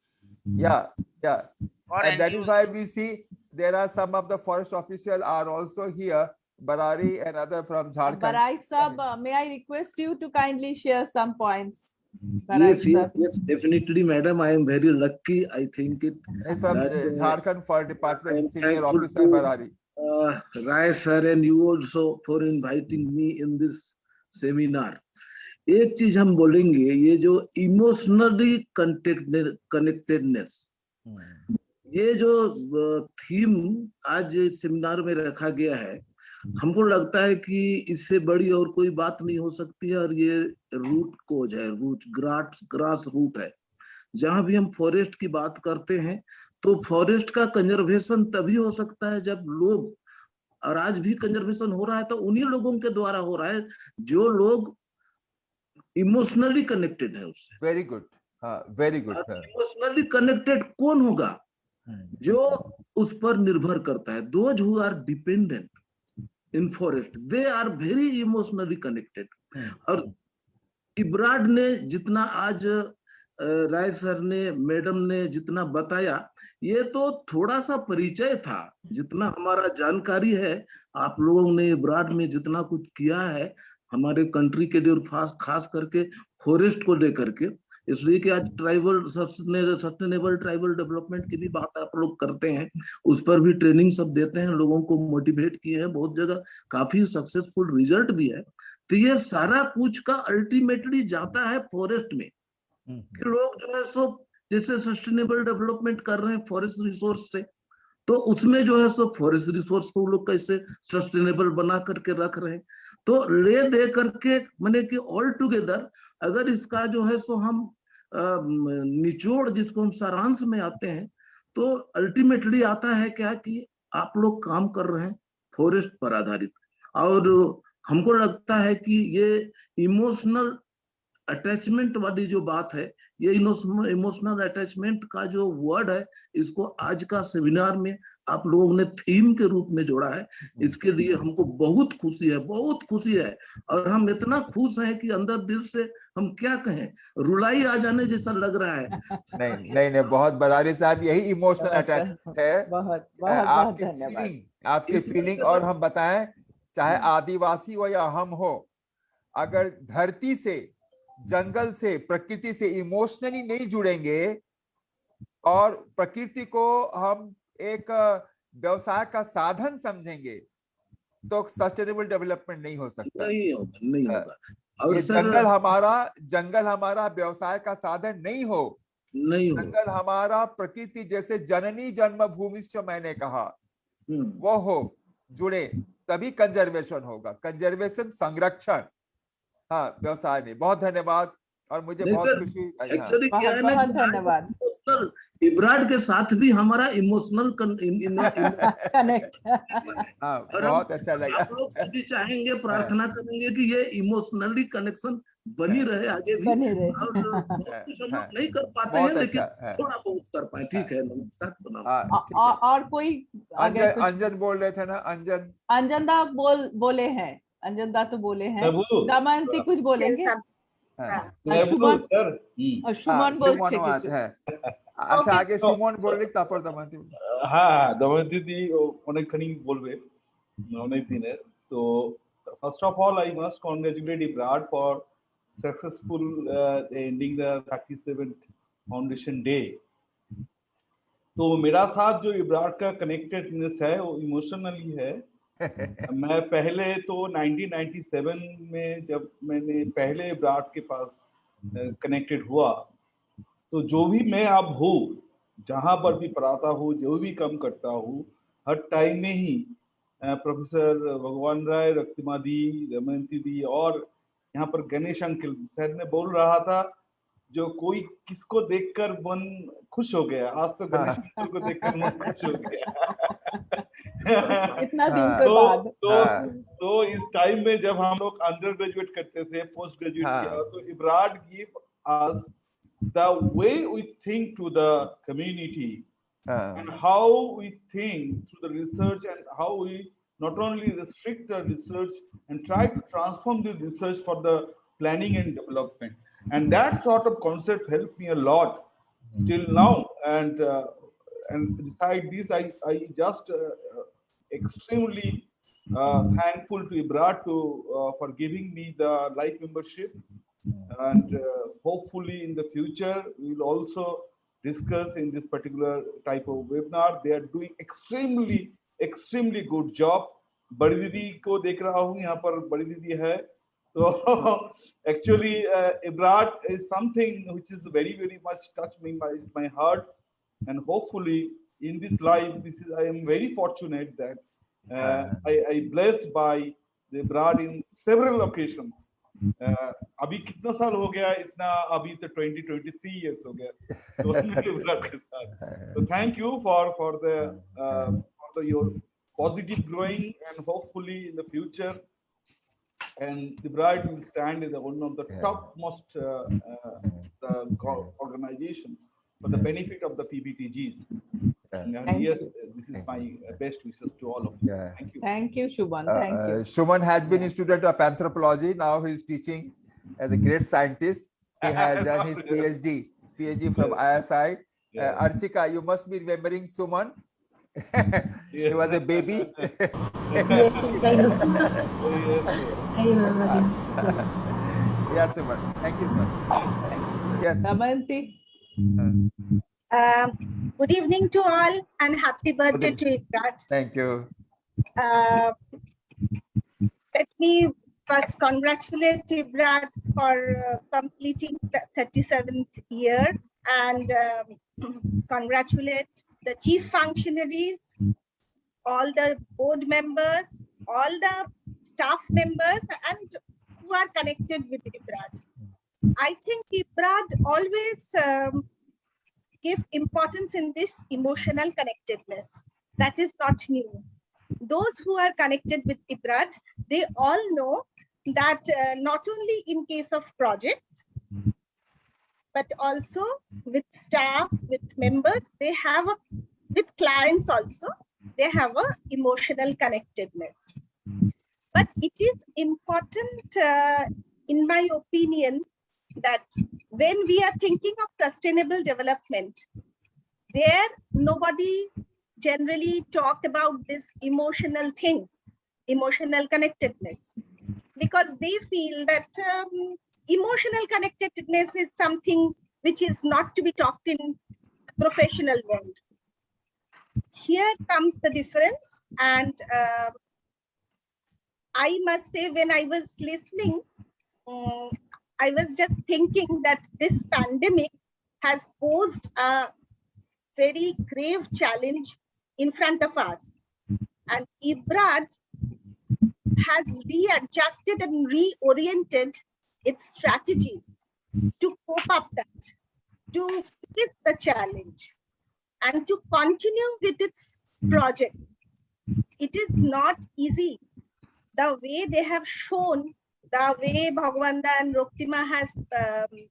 Yeah, yeah. Or And that NGOs. is why we see there are some of the forest officials are also here, Barari and other from Jharkhand. Baraik Sab, may I request you to kindly share some points? Yes, definitely, madam. I am very lucky. I think it. It's from Jharkhand Forest Department Senior thankful Officer Barari. Rai sir and you also for inviting me in this seminar. एक चीज हम बोलेंगे, ये जो emotionally connectedness, ये जो theme आज seminar में रखा गया है, हमको लगता है कि इससे बड़ी और कोई बात नहीं हो सकती है। और ये रूट कोज है, ग्रास रूट है। जहां भी हम फॉरेस्ट की बात करते हैं तो फॉरेस्ट का कंजर्वेशन तभी हो सकता है जब लोग, और आज भी कंजर्वेशन हो रहा है तो उन्हीं लोगों के द्वारा हो रहा है जो लोग इमोशनली कनेक्टेड है उससे। Very good, very good. Emotionally connected कौन होगा? जो उस पर निर्भर करता है। Those who are dependent in forest, they are very emotionally connected. और इब्राड ने जितना आज राय सर ने, मैडम ने जितना बताया, ये तो थोड़ा सा परिचय था। जितना हमारा जानकारी है, आप लोगों ने इब्राड में जितना कुछ किया है हमारे कंट्री के लिए, खास करके फॉरेस्ट को लेकर के, इसलिए कि आज ट्राइबल सस्टेनेबल ट्राइबल डेवलपमेंट की भी बात आप लोग करते हैं, उस पर भी ट्रेनिंग सब देते हैं, लोगों को मोटिवेट किए हैं, बहुत जगह काफी सक्सेसफुल रिजल्ट भी है। तो ये सारा कुछ का अल्टीमेटली जाता है फॉरेस्ट में, कि लोग जो है सो जैसे सस्टेनेबल डेवलपमेंट कर रहे हैं फॉरेस्ट रिसोर्स से, तो उसमें जो है सो फॉरेस्ट रिसोर्स को लोग कैसे सस्टेनेबल बना करके रख रहे हैं। तो ले दे करके माने कि ऑल टुगेदर अगर इसका जो है सो हम निचोड़, जिसको हम सारांश में आते हैं, तो अल्टीमेटली आता है क्या कि आप लोग काम कर रहे हैं फॉरेस्ट पर आधारित। और हमको लगता है कि ये इमोशनल अटैचमेंट वाली जो बात है, ये इमोशनल अटैचमेंट का जो वर्ड है, इसको आज का सेमिनार में आप लोगों ने थीम के रूप में जोड़ा है। इसके लिए हमको बहुत खुशी है, बहुत खुशी है। और हम इतना खुश हैं कि अंदर दिल से हम क्या कहें, रुलाई आ जाने जैसा लग रहा है। नहीं, बहुत बरारी साहब, यही इमोशनल अटैचमेंट है। आपकी फीलिंग। और हम बताएं, चाहे आदिवासी हो या हम हो, अगर धरती से, जंगल से, प्रकृति से इमोशनली नहीं जुड़ेंगे और प्रकृति को हम एक व्यवसाय का साधन समझेंगे, तो सस्टेनेबल डेवलपमेंट नहीं हो सकता। नहीं होगा। और जंगल हमारा व्यवसाय का साधन नहीं हो। जंगल हमारा प्रकृति जैसे जननी जन्मभूमि से मैंने कहा, वो हो, जुड़े, तभी कंजर्वेशन होगा। कंजर्वेशन, संरक्षण, हाँ, व्यवसाय में। बहुत धन्यवाद और मुझे नहीं बहुत सर, खुशी एक्चुअली क्या है ना, बहुत धन्यवाद। इमोशनल इब्राड के साथ भी हमारा इमोशनल कनेक्ट और बहुत अच्छा लगा। आप लोग सभी चाहेंगे, प्रार्थना करेंगे कि ये इमोशनली कनेक्शन बनी रहे आगे भी। बने रहे। और बहुत कुछ हम लोग नहीं कर पाते बहुत हैं, लेकिन अच्छा है। थोड़ा बहुत कर पाए। ठीक है, नमस्कार, प्रणाम। और कोई अगर कुछ अंजन बोल रहे थे ना, अंजन अंजन दा बोले हैं, अंजन दा तो बोले हैं, मैं बोलूं? दमयंती कुछ बोलेंगे? मैं बोलूं सर? और सुमन बोलছে কিছু। হ্যাঁ আচ্ছা, আগে সুমন বললি তারপর দময়ন্তী। হ্যাঁ, দময়ন্তী দি অনেকখানি বলবে অনেক দিনের। তো first of all, I must congratulate IBRAD for successful ending the 37th Foundation Day. तो मेरा साथ जो IBRAD का कनेक्टेडनेस है वो इमोशनली है। मैं पहले तो 1997 में जब मैंने पहले IBRAD के पास कनेक्टेड हुआ, तो जो भी मैं अब हूँ, जहां पर भी पढ़ाता हूँ, जो भी काम करता हूँ, हर टाइम में ही प्रोफेसर भगवान राय, रक्तिमा दी, दमयंती दी और यहाँ पर गणेश अंकल सर ने बोल रहा था, जो कोई किसको देखकर मन खुश हो गया। आज तो गणेश अंकल को देखकर मन खुश हो गया। इतना दिन के बाद। तो इस टाइम में जब हम लोग अंडर ग्रेजुएट करते थे, पोस्ट ग्रेजुएट किया, तो IBRAD give us the way we think to the community and how we think through the research, and how we not only restrict the research and try to transform the research for the planning and development. And that sort of concept helped me a lot till now. And besides this, I just extremely thankful to IBRAD for giving me the life membership. And hopefully in the future we will also discuss in this particular type of webinar. They are doing extremely good job. बड़ी दीदी को देख रहा हूँ, यहाँ पर बड़ी दीदी है। तो actually IBRAD is something which is very much touched me my heart, and hopefully in this life I am very fortunate that I blessed by the IBRAD in several occasions. अभी कितना साल हो गया, इतना अभी तो 23 years हो गया तो IBRAD के साथ। So thank you for your positive growing, and hopefully in the future and IBRAD will stand as one of the topmost organizations for the benefit of the PBTGs. And yes, this is my best wishes to all of you. Thank you. Thank you, Shuman. Thank you. Shuman has been a student of anthropology. Now he is teaching as a great scientist. He has done his PhD from ISI. Archika, you must be remembering Suman. He was a baby. Yes, I know. I remember him. Yes, Suman. Thank you, sir. Yes. Damayanti. Good evening to all, and happy birthday to IBRAD. Thank you. Let me first congratulate IBRAD for completing the 37th year, and congratulate the chief functionaries, all the board members, all the staff members, and who are connected with IBRAD. I think IBRAD always give importance in this emotional connectedness. That is not new. Those who are connected with IBRAD, they all know that not only in case of projects, but also with staff, with members, they have with clients also, they have a emotional connectedness. But it is important, in my opinion, that when we are thinking of sustainable development, there nobody generally talk about this emotional thing, emotional connectedness, because they feel that emotional connectedness is something which is not to be talked in professional world. Here comes the difference, and I must say, when I was listening, I was just thinking that this pandemic has posed a very grave challenge in front of us, and IBRAD has readjusted and reoriented its strategies to cope up that, to face the challenge, and to continue with its project. It is not easy. The way they have shown, the way Bhagwanda and Roktima has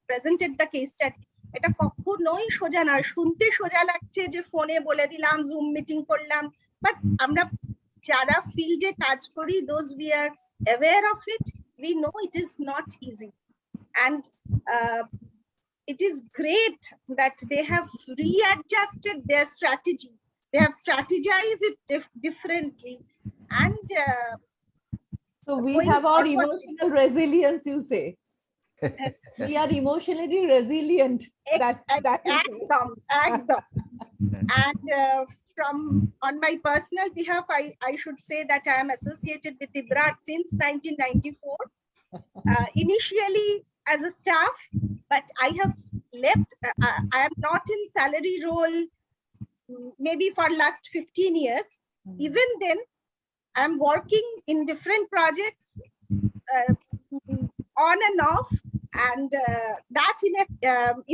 presented the case study, এটা কখনোই সোজা না, শুনতে সোজা লাগছে যে ফোনে বলে দিলাম, জুম মিটিং করলাম, বাট আমরা যারা ফিল্ডে কাজ করি, those we are aware of it, we know it is not easy. And it is great that they have readjusted their strategy. They have strategized it differently. And so we have our emotional resilience, you say. We are emotionally resilient. That is ekdom. And from on my personal behalf, I should say that I am associated with IBRAT since 1994. Initially as a staff, but I have left. I am not in salary role maybe for last 15 years. Even then, I am working in different projects on and off, and that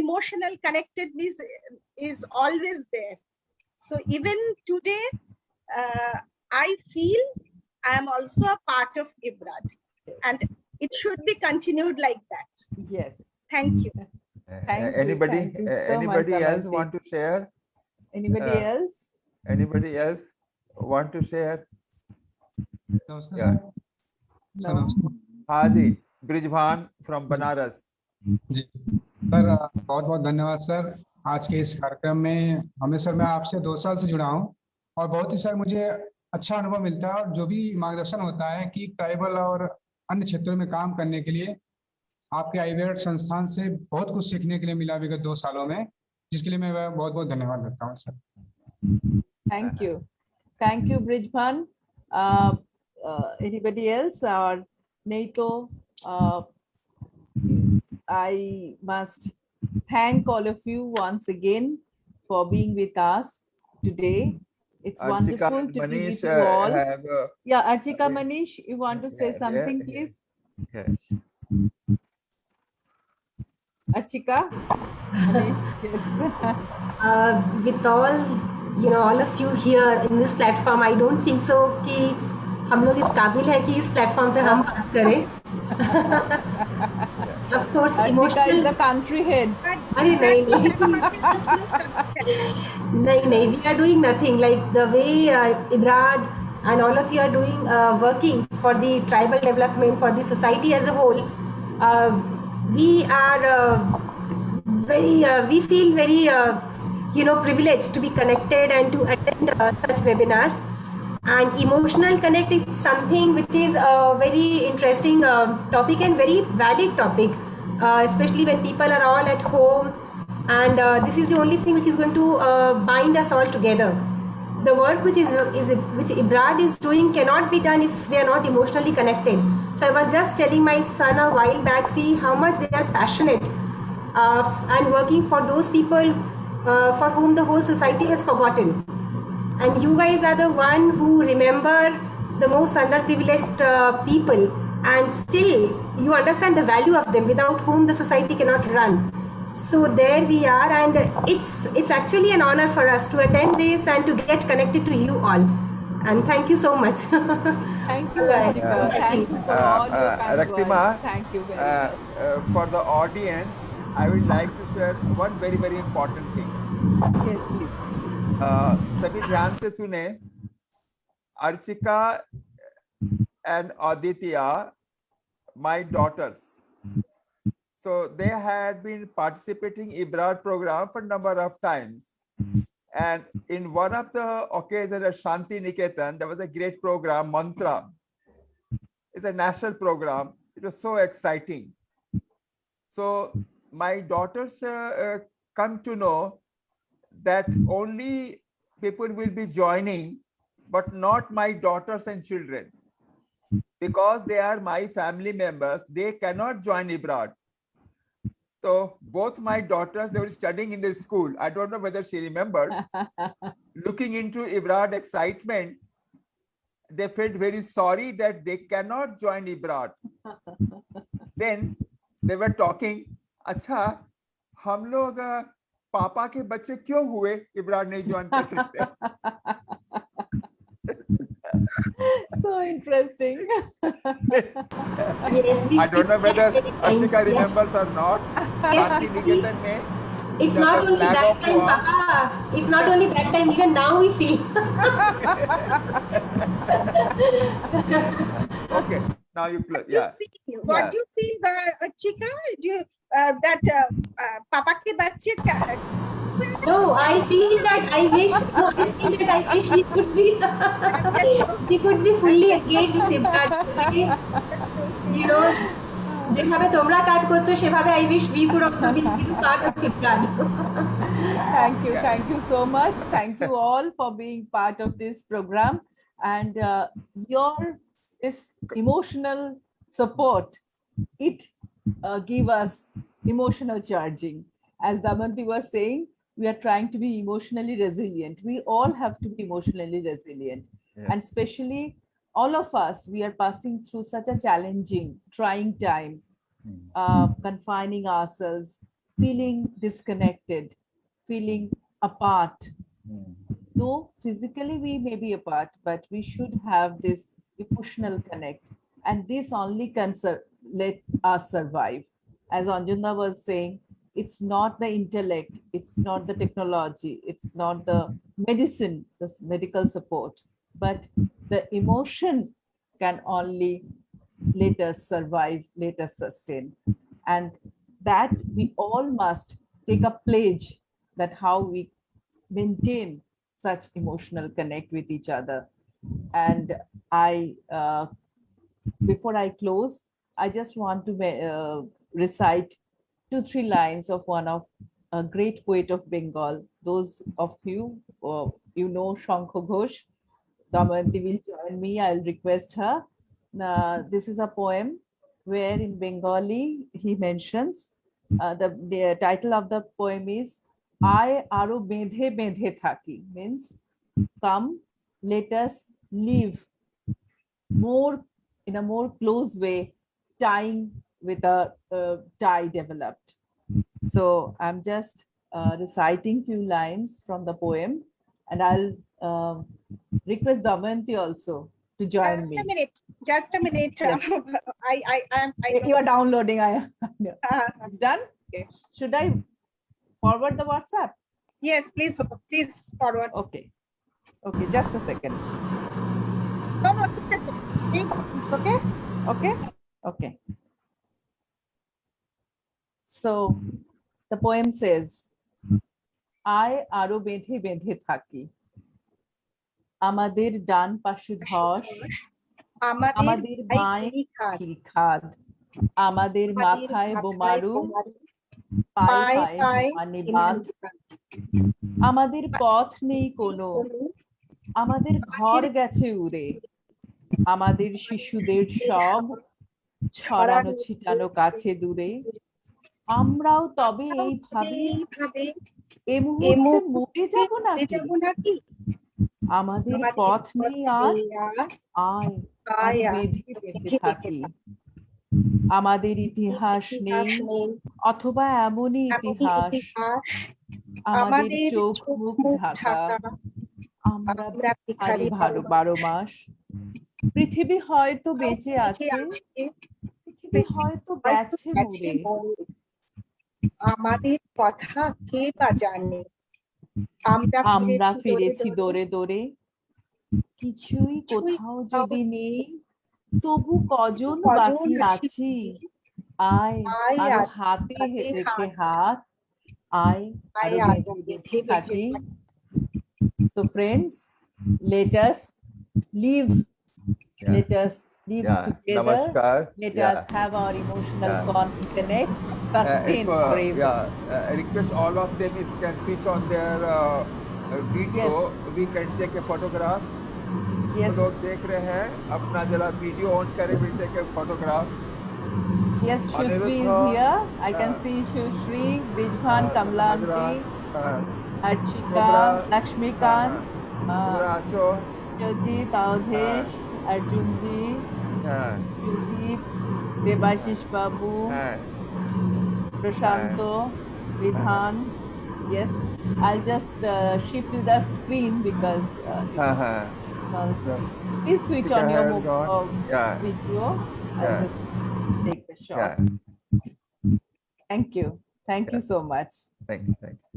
emotional connectedness is always there. So even today, I feel I am also a part of IBRAT, and it should be continued like that. Yes. Thank you. Anybody else want to share? Anybody else? Anybody else want to share? Yeah. Haji Brijbhan from Banaras. Sir बहुत बहुत धन्यवाद sir. आज के इस कार्यक्रम में हमें sir, मैं आपसे 2 साल से जुड़ा हूँ और बहुत ही सर मुझे अच्छा अनुभव मिलता है, और जो भी मार्गदर्शन होता है कि ट्राइबल और अन्य क्षेत्रों में काम करने के लिए आपके IBRAT संस्थान से बहुत कुछ सीखने के लिए मिला विगत 2 सालों में, जिसके लिए मैं बहुत बहुत धन्यवाद देता हूँ sir. Thank you Brijbhan. Anybody else? Or नहीं तो I must thank all of you once again for being with us today. It's Archika wonderful to be with Manish, you all. yeah, Archika Manish, you want to say something, please? Okay. Archika? Yes. With all all of you here in this platform, I don't think so कि हम लोग इस काबिल है कि इस platform पे हम बात करें। Of course, emotional is the country head. अरे नहीं, we are doing nothing. Like the way IBRAT and all of you are doing, working for the tribal development, for the society as a whole. We are we feel very privileged to be connected and to attend such webinars. And emotional connect is something which is a very interesting topic and very valid topic, especially when people are all at home, and this is the only thing which is going to bind us all together. The work which IBRAT is doing cannot be done if they are not emotionally connected. So I was just telling my son a while back, see how much they are passionate and working for those people for whom the whole society has forgotten. And you guys are the one who remember the most underprivileged people, and still you understand the value of them, without whom the society cannot run. So there we are, and it's actually an honor for us to attend this and to get connected to you all. And thank you so much. Thank you, Rajika. Thank you for all your kind Raktima, words. Thank you very much. For the audience, I would like to share one very, very important thing. Yes, please. सभी ध्यान से सुने। Archika and Aditya, my daughters, so they had been participating in IBRAT program for a number of times, and in one of the occasions at Shanti Niketan, there was a great program, Mantra. It's a national program. It was so exciting. So my daughters come to know that only people will be joining, but not my daughters and children, because they are my family members. They cannot join IBRAT. So both my daughters, they were studying in the school. I don't know whether she remembered. Looking into IBRAT excitement, they felt very sorry that they cannot join IBRAT. Then they were talking. अच्छा हम लोग पापा के बच्चे क्यों हुए इब्रार नहीं join कर सकते? So interesting. Yes, we I don't know whether many times, Ashika yeah. remembers or not. Yes, Shanti Niketan में it's जब not only flag that off time, हुआ, Papa. It's not only that time. Even now we feel. Okay, now you play. Yeah. What do you feel, Chika? Do you, that Papa ke bachche ka? No, I feel that I wish. No, I feel that I wish we could be. We could be fully engaged with Ibrad. You know, যেভাবে তোমরা কাজ করছো সেভাবে I wish we could also be part of Ibrad. Thank you so much. Thank you all for being part of this program, and your this emotional support, it give us emotional charging. As Damayanti was saying, we are trying to be emotionally resilient. We all have to be emotionally resilient. Yeah. And especially all of us, we are passing through such a challenging, trying time, confining ourselves, feeling disconnected, feeling apart. Though physically we may be apart, but we should have this emotional connect, and this only can let us survive. As Anjuna was saying, it's not the intellect, it's not the technology, it's not the medicine, the medical support, but the emotion can only let us survive, let us sustain. And that we all must take a pledge that how we maintain such emotional connect with each other. And I, before I close, I just want to recite 2-3 lines of one of a great poet of Bengal. Those of you, you know Shankho Ghosh. Damayanti will join me. I'll request her. This is a poem where in Bengali he mentions, the title of the poem is I aro bedhe bedhe thaki, means come, let us live more in a more close way, tying with a tie developed. So I'm just reciting few lines from the poem, and I'll request Damayanti also to join me. Just a minute. Yes. I You are downloading. It's done. Okay. Should I forward the WhatsApp? Yes, please forward. Okay. Okay, just a second. No, okay. Okay. Okay. So the poem says, I aro bedhe bedhe thaki, আমাদের ডান পাশে ধস, আমাদের বাঁয়ে খাদ, আমাদের মাথায় বোমারু, পায়ে পায়ে মানে বাঁধ, আমাদের পথ নেই কোনো, আমাদের ঘর গেছে উড়ে, আমাদের শিশুদের সব ছড়ানো ছিটানো কাছে দূরে, আমরাও তবে এইভাবে এ মুহূর্তে মরে যাব নাকি? আমাদের পথ নেই আর, আয় বেঁধে বেঁধে থাকি, আমাদের ইতিহাস নেই অথবা এমনই ইতিহাস, আমাদের চোখ মুখ ঢাকা, আমরা ভিখারি 12 মাস, পৃথিবী হয়তো বেঁচে আছে, পৃথিবী হয়তো গেছে মরে, আমাদের কথা কে বা জানে, আমরা ফিরেছি দৌড়ে দৌড়ে, কিছুই কোথাও যদি নেই, তবু কজন বাকি আছি, আয় আরো হাতে রেখে হাত, আয় আরো বেঁধে থাকি। So friends, let us live. Let us live together. Namaskar. Let us have our emotional connect, sustain forever. I request all of them, if you can switch on their video, we can take a photograph. Yes. लोग देख रहे हैं, अपना जरा video on करें, we'll take a photograph. Yes, Shushri is here. I can see Shushri, Brijbhan, Kamlanti, Archika, Lakshmikant, Jyoti, Taudhesh, Arjunji, Judip, Debashish Babu, Prashanto, Vidhan. Yes, I'll just shift to the screen because it's also. Please switch on your video. I'll just take the shot. Thank you. Thank you so much. Thank you.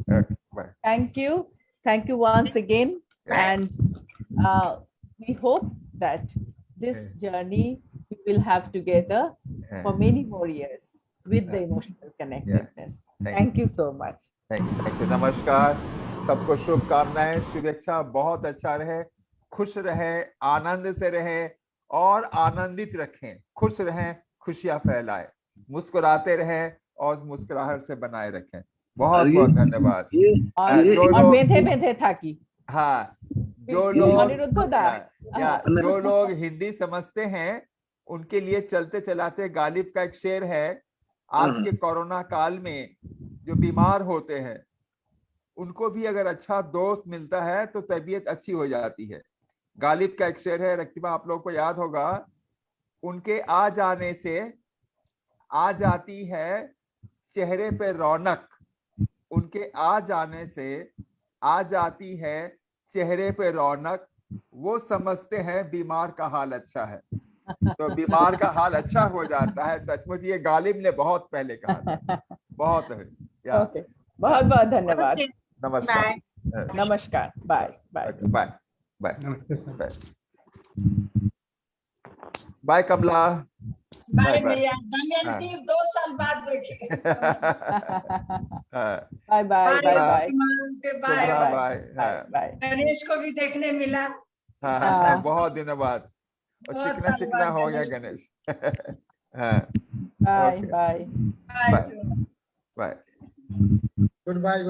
Okay, bye. Thank you. Thank you once again. And we hope that this journey we will have together for many more years with the emotional connectedness. Thank you so much. Thank you. नमस्कार, सबको शुभकामनाएं, शुभेच्छा, बहुत अच्छा रहे, खुश रहे, आनंद से रहे और आनंदित रखें, खुश रहें, खुशियां फैलाएं, मुस्कुराते रहें और मुस्कुराहट से बनाए रखें। बहुत बहुत धन्यवाद। और मेधे था कि हाँ, जो लोग हिंदी समझते हैं उनके लिए चलते चलाते गालिब का एक शेर है, आज के कोरोना काल में जो बीमार होते हैं उनको भी अगर अच्छा दोस्त मिलता है तो तबीयत अच्छी हो जाती है। गालिब का एक शेर है, रक्तिमा आप लोगों को याद होगा, उनके आ जाने से आ जाती है चेहरे पे रौनक, उनके आ जाने से आ जाती है चेहरे पे रौनक, वो समझते हैं बीमार का हाल अच्छा है, तो बीमार का हाल अच्छा हो जाता है। सचमुच ये गालिब ने बहुत पहले कहा था। बहुत बहुत बहुत धन्यवाद। नमस्कार। नमस्कार। Bye bye bye bye bye Kamala. Bye भैया, दमयंती 2 साल बाद देखे। Bye bye bye bye bye. Ganesh को भी देखने मिला। हाँ, बहुत दिनों बाद, चिकना चिकना हो गया Ganesh. Bye bye bye. Goodbye.